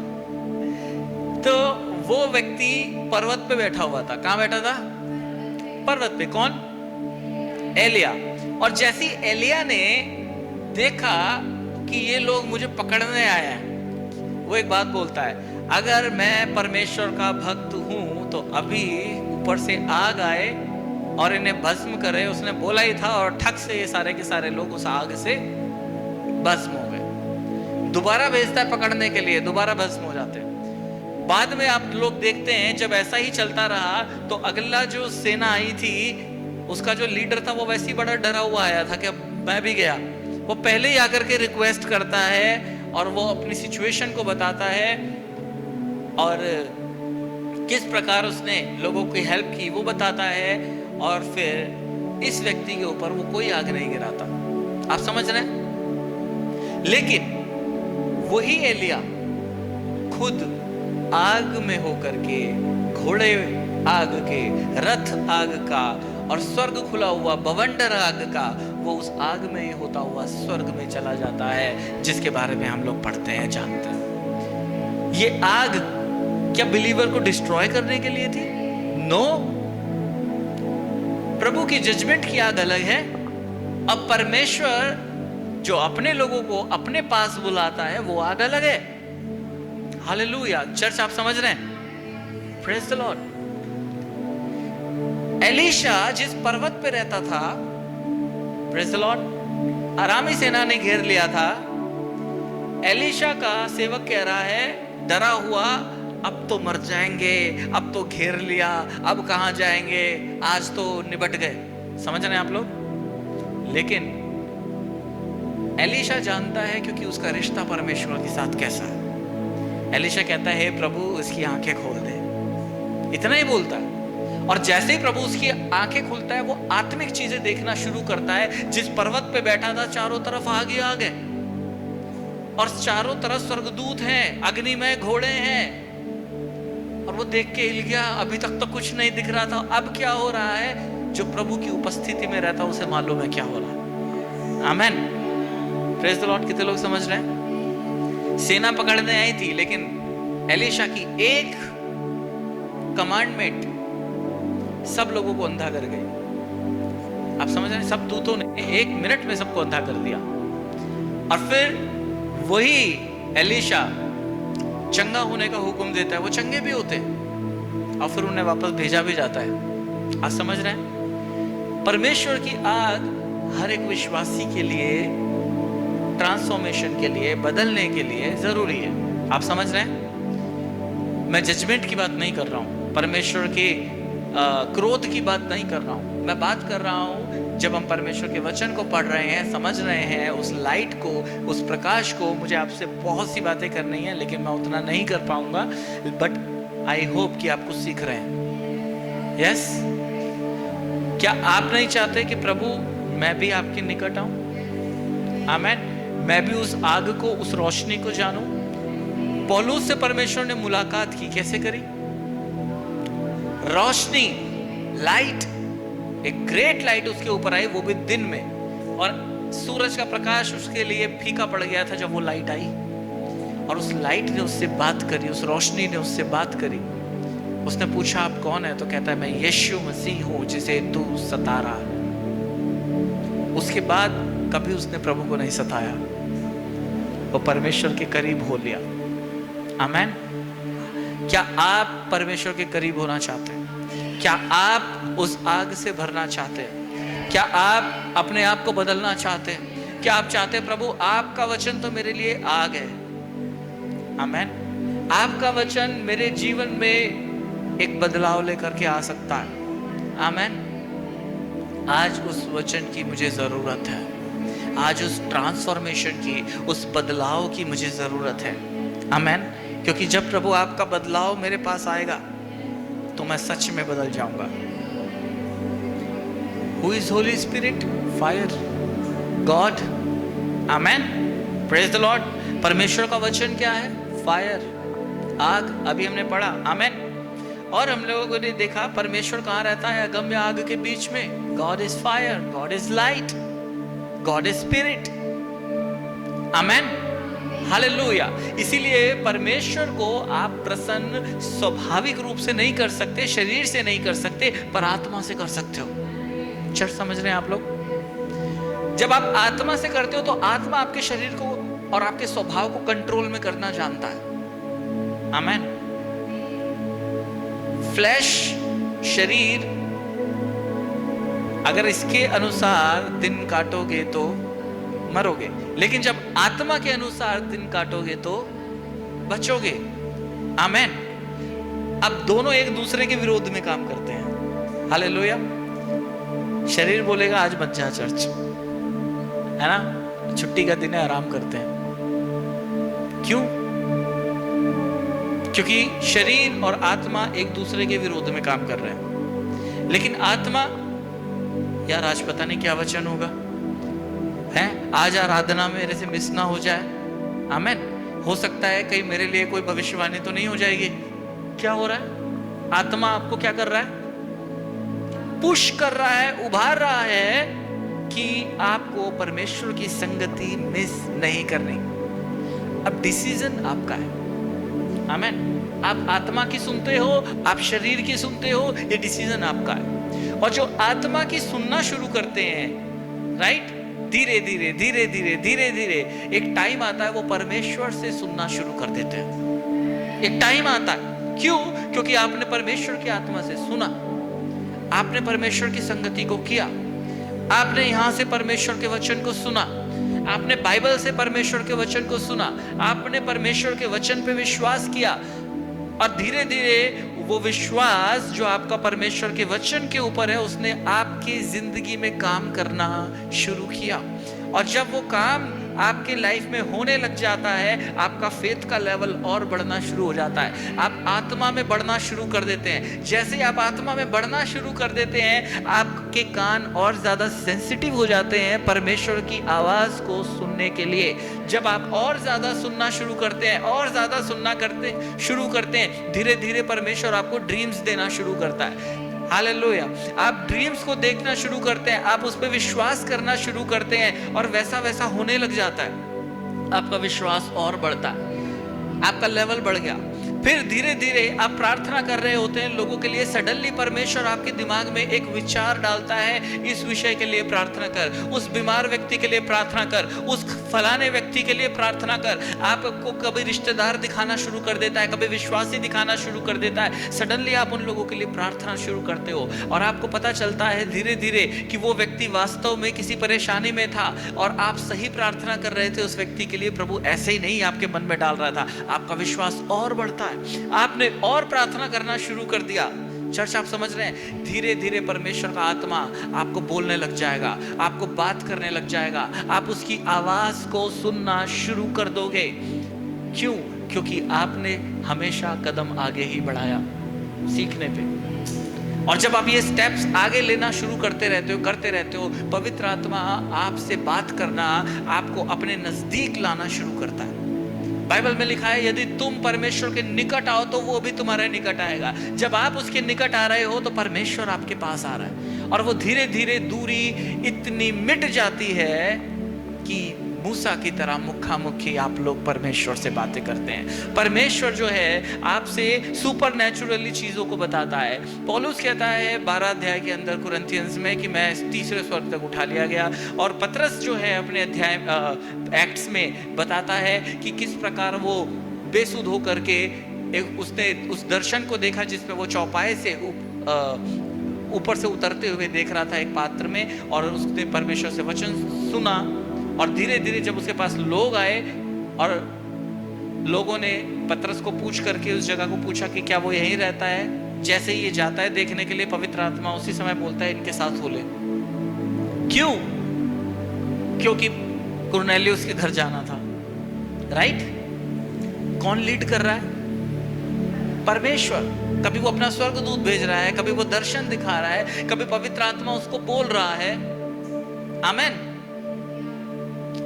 तो वो व्यक्ति पर्वत पे बैठा हुआ था। कहां बैठा था? पर्वत पे। कौन? एलिया। और जैसी एलिया ने देखा कि ये लोग मुझे पकड़ने आए हैं, वो एक बात बोलता है, अगर मैं परमेश्वर का भक्त हूं तो अभी ऊपर से आग आए और इन्हें भस्म करे। उसने बोला ही था, और ठक से ये सारे के सारे लोग उस आग से भस्म हो गए। दोबारा भेजता है पकड़ने के लिए, दोबारा भस्म हो जाते हैं। बाद में आप लोग देखते हैं, जब ऐसा ही चलता रहा तो अगला जो सेना आई थी, उसका जो लीडर था वो वैसे ही बड़ा डरा हुआ आया था कि मैं भी गया। वो पहले ही आकर के रिक्वेस्ट करता है और वो अपनी सिचुएशन को बताता है, और किस प्रकार उसने लोगों की हेल्प की वो बताता है, और फिर इस व्यक्ति के ऊपर वो कोई आग नहीं गिराता। आप समझ रहे हैं? लेकिन वही एलिया खुद आग में होकर के, घोड़े आग के, रथ आग का और स्वर्ग खुला हुआ बवंडर आग का, वो उस आग में होता हुआ स्वर्ग में चला जाता है, जिसके बारे में हम लोग पढ़ते हैं, जानते हैं। ये आग क्या बिलीवर को डिस्ट्रॉय करने के लिए थी? नो। प्रभु की जजमेंट की आग अलग है। अब परमेश्वर जो अपने लोगों को अपने पास बुलाता है, वो आग अलग है। हालेलुया। चर्च, आप समझ रहे हैं? Praise the Lord. एलीशा जिस पर्वत पे रहता था, प्रेज द लॉर्ड, अरामी सेना ने घेर लिया था। एलीशा का सेवक कह रहा है, डरा हुआ, अब तो मर जाएंगे, अब तो घेर लिया, अब कहां जाएंगे, आज तो निबट गए। समझ रहे हैं आप लोग? लेकिन एलीशा जानता है, क्योंकि उसका रिश्ता परमेश्वर के साथ कैसा है। एलीशा कहता है, हे प्रभु इसकी आंखें खोल दे। इतना ही बोलता है, और जैसे ही प्रभु उसकी आंखें खुलता है, वो आत्मिक चीजें देखना शुरू करता है। जिस पर्वत पे बैठा था, चारों तरफ आग ही आग है, और चारों तरफ स्वर्गदूत हैं, अग्निमय घोड़े हैं, और वो देख के हिल गया। अभी तक तो कुछ नहीं दिख रहा था, अब क्या हो रहा है? जो प्रभु की उपस्थिति में रहता है उसे मालूम है क्या हो रहा है। आमेन। Praise the Lord. कितने लोग समझ रहे हैं? सेना पकड़ने आई थी, लेकिन एलीशा की एक कमांडमेंट सब लोगों को अंधा कर गई। आप समझ रहे हैं? सब दूतों ने 1 मिनट में सबको अंधा कर दिया। और फिर वही एलीशा चंगा होने का हुक्म देता है, वो चंगे भी होते हैं, और फिर उन्हें वापस भेजा भी जाता है। आप समझ रहे हैं? परमेश्वर की आग हर एक विश्वासी के लिए, ट्रांसफॉर्मेशन के लिए, बदलने के लिए जरूरी है। आप समझ रहे हैं? मैं जजमेंट की बात नहीं कर रहा हूं, परमेश्वर के क्रोध की बात नहीं कर रहा हूं। मैं बात कर रहा हूं, जब हम परमेश्वर के वचन को पढ़ रहे हैं, समझ रहे हैं, उस लाइट को, उस प्रकाश को, मुझे आपसे बहुत सी बातें करनी है, लेकिन मैं उतना नहीं कर पाऊंगा, बट आई होप कि आप कुछ सीख रहे हैं। यस? क्या आप नहीं चाहते कि प्रभु मैं भी आपके निकट आऊं? आमेन। मैं भी उस आग को, उस रोशनी को जानूं। पौलुस से परमेश्वर ने मुलाकात की, कैसे करी? रोशनी, लाइट, एक ग्रेट लाइट उसके ऊपर आई, वो भी दिन में, और सूरज का प्रकाश उसके लिए फीका पड़ गया था जब वो लाइट आई, और उस लाइट ने उससे बात करी, उस रोशनी ने उससे बात करी। उसने पूछा आप कौन है? तो कहता है मैं यीशु मसीह हूं जिसे तू सता रहा है। उसके बाद कभी उसने प्रभु को नहीं सताया, वो परमेश्वर के करीब हो लिया। आमेन। क्या आप परमेश्वर के करीब होना चाहते हैं? क्या आप उस आग से भरना चाहते हैं? क्या आप अपने आप को बदलना चाहते हैं? क्या आप चाहते हैं प्रभु आपका वचन तो मेरे लिए आग है, आमेन, आपका वचन मेरे जीवन में एक बदलाव लेकर के आ सकता है, आमेन। आज उस वचन की मुझे जरूरत है, आज उस ट्रांसफॉर्मेशन की, उस बदलाव की मुझे जरूरत है, आमेन। क्योंकि जब प्रभु आपका बदलाव मेरे पास आएगा तो मैं सच में बदल जाऊंगा। Who is Holy Spirit? Fire, God, amen, praise the Lord. परमेश्वर का वचन क्या है? फायर, आग, अभी हमने पढ़ा, आमेन। और हम लोगों ने देखा परमेश्वर कहाँ रहता है? अगम्य आग के बीच में। God is fire, God is light, God is spirit, amen, hallelujah. इसीलिए परमेश्वर को आप प्रसन्न स्वाभाविक रूप से नहीं कर सकते, शरीर से नहीं कर सकते, पर आत्मा से कर सकते हो। चर्च समझ रहे हैं आप लोग? जब आप आत्मा से करते हो तो आत्मा आपके शरीर को और आपके स्वभाव को कंट्रोल में करना जानता है, आमेन। फ्लैश, शरीर, अगर इसके अनुसार दिन काटोगे तो मरोगे, लेकिन जब आत्मा के अनुसार दिन काटोगे तो बचोगे, आमेन। अब दोनों एक दूसरे के विरोध में काम करते हैं, हालेलुया। शरीर बोलेगा आज मत जा चर्च, है ना, छुट्टी का दिन है, आराम करते हैं। क्यों? क्योंकि शरीर और आत्मा एक दूसरे के विरोध में काम कर रहे हैं। लेकिन आत्मा, यार आज पता नहीं क्या वचन होगा, है आज आराधना मेरे से मिस ना हो जाए, आमेन। हो सकता है कहीं मेरे लिए कोई भविष्यवाणी तो नहीं हो जाएगी। क्या हो रहा है? आत्मा आपको क्या कर रहा है? पुश कर रहा है, उभार रहा है कि आपको परमेश्वर की संगति मिस नहीं करनी। अब डिसीजन आपका है, आमेन। आप आत्मा की सुनते हो, आप शरीर की सुनते हो, ये डिसीजन आपका है। और जो आत्मा की सुनना शुरू करते हैं, राइट, धीरे धीरे धीरे धीरे धीरे धीरे एक टाइम आता है वो परमेश्वर से सुनना शुरू कर देते हैं। एक टाइम आता है, क्यों? क्योंकि आपने परमेश्वर की आत्मा से सुना, आपने परमेश्वर की संगति को किया, आपने यहां से परमेश्वर के वचन को सुना, आपने बाइबल से परमेश्वर के वचन को सुना, आपने परमेश्वर के वचन पे विश्वास किया, और धीरे धीरे वो विश्वास जो आपका परमेश्वर के वचन के ऊपर है उसने आपकी जिंदगी में काम करना शुरू किया। और जब वो काम आपके लाइफ में होने लग जाता है, आपका फेथ का लेवल और बढ़ना शुरू हो जाता है। आप आत्मा में बढ़ना शुरू कर देते हैं। जैसे ही आप आत्मा में बढ़ना शुरू कर देते हैं, आपके कान और ज्यादा सेंसिटिव हो जाते हैं परमेश्वर की आवाज को सुनने के लिए। जब आप और ज्यादा सुनना शुरू करते हैं, और ज्यादा सुनना शुरू करते हैं, धीरे धीरे परमेश्वर आपको ड्रीम्स देना शुरू करता है। हालेलुया। आप ड्रीम्स को देखना शुरू करते हैं, आप उस पर विश्वास करना शुरू करते हैं, और वैसा वैसा होने लग जाता है। आपका विश्वास और बढ़ता है, आपका लेवल बढ़ गया। फिर धीरे धीरे आप प्रार्थना कर रहे होते हैं लोगों के लिए, सडनली परमेश्वर आपके दिमाग में एक विचार डालता है, इस विषय के लिए प्रार्थना कर, उस बीमार व्यक्ति के लिए प्रार्थना कर, उस फलाने व्यक्ति के लिए प्रार्थना कर। आपको कभी रिश्तेदार दिखाना शुरू कर देता है, कभी विश्वासी दिखाना शुरू कर देता है। सडनली आप उन लोगों के लिए प्रार्थना शुरू करते हो, और आपको पता चलता है धीरे धीरे कि वो व्यक्ति वास्तव में किसी परेशानी में था, और आप सही प्रार्थना कर रहे थे उस व्यक्ति के लिए। प्रभु ऐसे ही नहीं आपके मन में डाल रहा था, आपका विश्वास और बढ़ता है, आपने और प्रार्थना करना शुरू कर दिया। चर्च आप समझ रहे हैं? धीरे धीरे परमेश्वर का आत्मा आपको बोलने लग जाएगा, आपको बात करने लग जाएगा, आप उसकी आवाज को सुनना शुरू कर दोगे। क्यों? क्योंकि आपने हमेशा कदम आगे ही बढ़ाया सीखने पे। और जब आप ये स्टेप्स आगे लेना शुरू करते रहते हो, पवित्र आत्मा आपसे बात करना, आपको अपने नजदीक लाना शुरू करता है। बाइबल में लिखा है, यदि तुम परमेश्वर के निकट आओ तो वो भी तुम्हारे निकट आएगा। जब आप उसके निकट आ रहे हो तो परमेश्वर आपके पास आ रहा है, और वो धीरे धीरे दूरी इतनी मिट जाती है कि मूसा की तरह मुखामुखी आप लोग परमेश्वर से बातें करते हैं। परमेश्वर जो है आपसे सुपर नेचुरली चीजों को बताता है। पौलुस कहता है 12 अध्याय के अंदर कुरिन्थियंस में कि मैं 3रे स्वर्ग तक उठा लिया गया, और पतरस जो है अपने अध्याय एक्ट्स में बताता है कि किस प्रकार वो बेसुध होकर के उसने उस दर्शन को देखा जिसमें वो चौपाए से ऊपर से उतरते हुए देख रहा था एक पात्र में, और उसने परमेश्वर से वचन सुना। और धीरे धीरे जब उसके पास लोग आए और लोगों ने पतरस को पूछ करके उस जगह को पूछा कि क्या वो यहीं रहता है, जैसे ही ये जाता है देखने के लिए पवित्र आत्मा उसी समय बोलता है इनके साथ हो ले। क्यों? क्योंकि कुरनेलियुस के घर जाना था। राइट? कौन लीड कर रहा है? परमेश्वर। कभी वो अपना स्वर्गदूत भेज रहा है, कभी वो दर्शन दिखा रहा है, कभी पवित्र आत्मा उसको बोल रहा है। आमेन।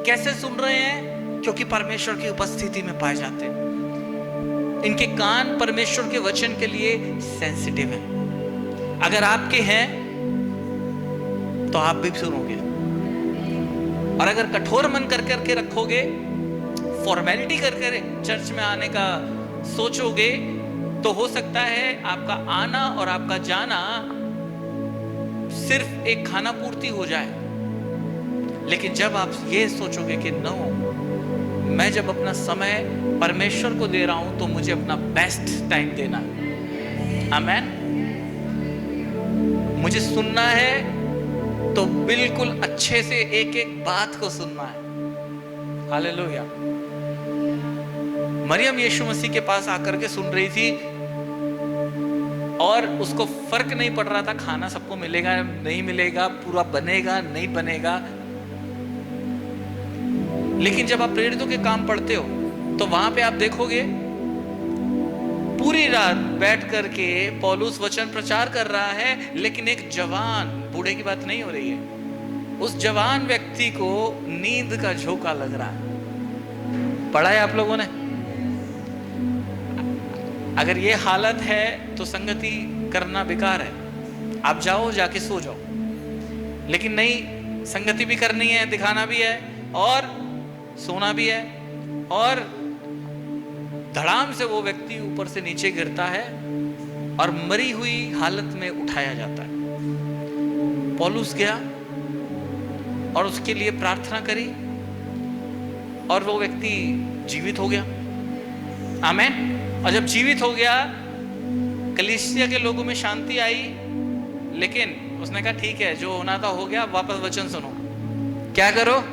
कैसे सुन रहे हैं? क्योंकि परमेश्वर की उपस्थिति में पाए जाते हैं। इनके कान परमेश्वर के वचन के लिए सेंसिटिव हैं। अगर आपके हैं तो आप भी सुनोगे, और अगर कठोर मन कर करके रखोगे, फॉर्मेलिटी कर कर चर्च में आने का सोचोगे, तो हो सकता है आपका आना और आपका जाना सिर्फ एक खाना पूर्ति हो जाए। लेकिन जब आप ये सोचोगे कि नो, मैं जब अपना समय परमेश्वर को दे रहा हूं तो मुझे अपना बेस्ट टाइम देना है। आमेन। मुझे सुनना है तो बिल्कुल अच्छे से एक एक बात को सुनना है। हालेलुया। मरियम यीशु मसीह के पास आकर के सुन रही थी, और उसको फर्क नहीं पड़ रहा था खाना सबको मिलेगा नहीं मिलेगा, पूरा बनेगा नहीं बनेगा। लेकिन जब आप प्रेरितों के काम पढ़ते हो तो वहां पे आप देखोगे पूरी रात बैठ करके पौलुस वचन प्रचार कर रहा है, लेकिन एक जवान, बूढ़े की बात नहीं हो रही है, उस जवान व्यक्ति को नींद का झोंका लग रहा है। पढ़ा है आप लोगों ने? अगर ये हालत है तो संगति करना बेकार है। आप जाओ, जाके सो जाओ। लेकिन नहीं, संगति भी करनी है, दिखाना भी है और सोना भी है। और धड़ाम से वो व्यक्ति ऊपर से नीचे गिरता है और मरी हुई हालत में उठाया जाता है। पौलुस गया और उसके लिए प्रार्थना करी, और वो व्यक्ति जीवित हो गया। आमेन। और जब जीवित हो गया, कलीसिया के लोगों में शांति आई, लेकिन उसने कहा ठीक है, जो होना था हो गया, वापस वचन सुनो। क्या करो?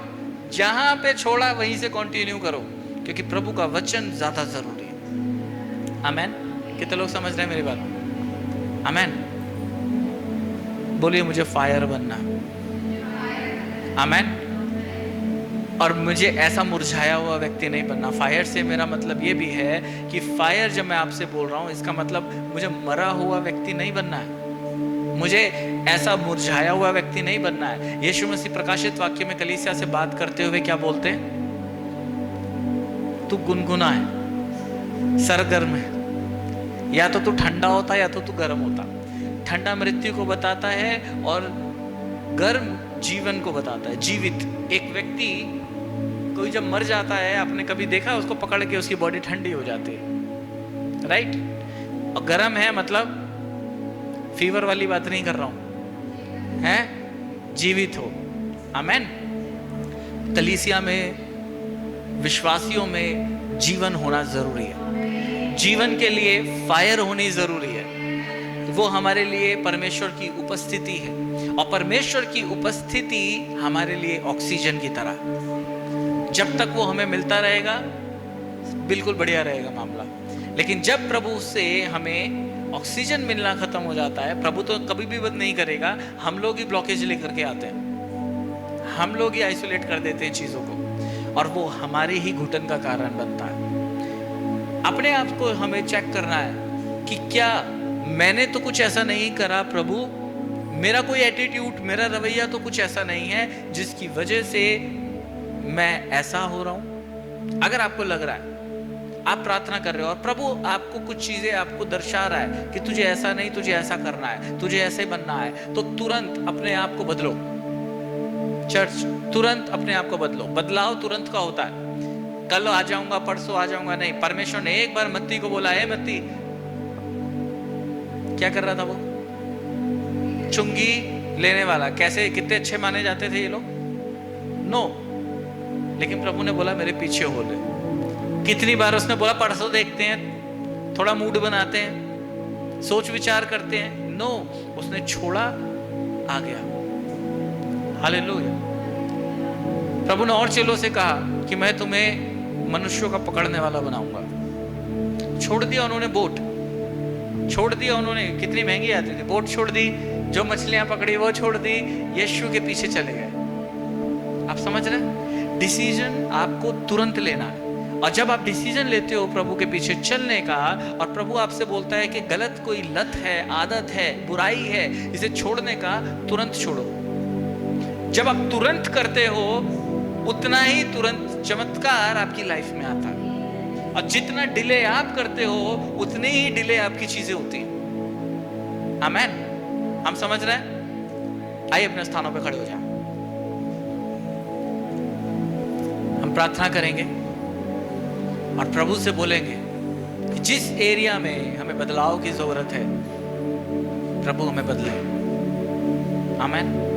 जहां पे छोड़ा वहीं से कंटिन्यू करो, क्योंकि प्रभु का वचन ज्यादा जरूरी है। आमेन। कितने लोग समझ रहे हैं मेरी बात? आमेन। बोलिए, मुझे फायर बनना। आमेन। और मुझे ऐसा मुरझाया हुआ व्यक्ति नहीं बनना। फायर से मेरा मतलब ये भी है कि फायर जब मैं आपसे बोल रहा हूं, इसका मतलब मुझे मरा हुआ व्यक्ति नहीं बनना है, मुझे ऐसा मुरझाया हुआ व्यक्ति नहीं बनना है। यीशु मसीह प्रकाशित वाक्य में कलीसिया से बात करते हुए क्या बोलते हैं? तू गुनगुना है, सरगर्म है। या तो तू ठंडा होता या तो तू गर्म होता। ठंडा मृत्यु को बताता है और गर्म जीवन को बताता है, जीवित। एक व्यक्ति कोई जब मर जाता है, आपने कभी देखा उसको पकड़ के उसकी बॉडी ठंडी हो जाती है, राइट? और गर्म है मतलब फीवर वाली बात नहीं कर रहा हूं, है जीवित हो। आमेन। कलीसिया में, विश्वासियों में जीवन होना जरूरी है। जीवन के लिए फायर होनी जरूरी है। वो हमारे लिए परमेश्वर की उपस्थिति है, और परमेश्वर की उपस्थिति हमारे लिए ऑक्सीजन की तरह। जब तक वो हमें मिलता रहेगा बिल्कुल बढ़िया रहेगा मामला। लेकिन जब प्रभु से हमें ऑक्सीजन मिलना खत्म हो जाता है, प्रभु तो कभी भी बंद नहीं करेगा, हम लोग ही ब्लॉकेज लेकर के आते हैं, हम लोग ही आइसोलेट कर देते हैं चीजों को, और वो हमारे ही घुटन का कारण बनता है। अपने आप को हमें चेक करना है कि क्या मैंने तो कुछ ऐसा नहीं करा प्रभु, मेरा कोई एटीट्यूड, मेरा रवैया तो कुछ ऐसा नहीं है जिसकी वजह से मैं ऐसा हो रहा हूं। अगर आपको लग रहा है, आप प्रार्थना कर रहे हो और प्रभु आपको कुछ चीजें आपको दर्शा रहा है कि तुझे ऐसा नहीं, तुझे ऐसा करना है, तुझे ऐसे बनना है, तो तुरंत अपने आप को बदलो। चर्च, तुरंत अपने आप को बदलो। बदलाव तुरंत का होता है। कल आ जाऊंगा, परसों आ जाऊंगा, नहीं। परमेश्वर ने एक बार मत्ती को बोला, है मत्ती, क्या कर रहा था वो? चुंगी लेने वाला। कैसे, कितने अच्छे माने जाते थे ये लोग, नो। लेकिन प्रभु ने बोला मेरे पीछे हो ले। कितनी बार उसने बोला परसों देखते हैं, थोड़ा मूड बनाते हैं, सोच विचार करते हैं, नो। उसने छोड़ा, आ गया। हालेलुया। प्रभु ने और चेलों से कहा कि मैं तुम्हें मनुष्यों का पकड़ने वाला बनाऊंगा। छोड़ दिया उन्होंने बोट, छोड़ दिया उन्होंने, कितनी महंगी आती थी, बोट छोड़ दी, जो मछलियां पकड़ी वो छोड़ दी, यीशु के पीछे चले गए। आप समझ रहे हैं? डिसीजन आपको तुरंत लेना है। और जब आप डिसीजन लेते हो प्रभु के पीछे चलने का, और प्रभु आपसे बोलता है कि गलत कोई लत है, आदत है, बुराई है, इसे छोड़ने का, तुरंत छोड़ो। जब आप तुरंत करते हो, उतना ही तुरंत चमत्कार आपकी लाइफ में आता है। और जितना डिले आप करते हो, उतनी ही डिले आपकी चीजें होती हैं। आमेन। हम समझ रहे हैं? आइए अपने स्थानों पे खड़े हो जाएं। हम प्रार्थना करेंगे और प्रभु से बोलेंगे कि जिस एरिया में हमें बदलाव की जरूरत है, प्रभु हमें बदले। आमेन।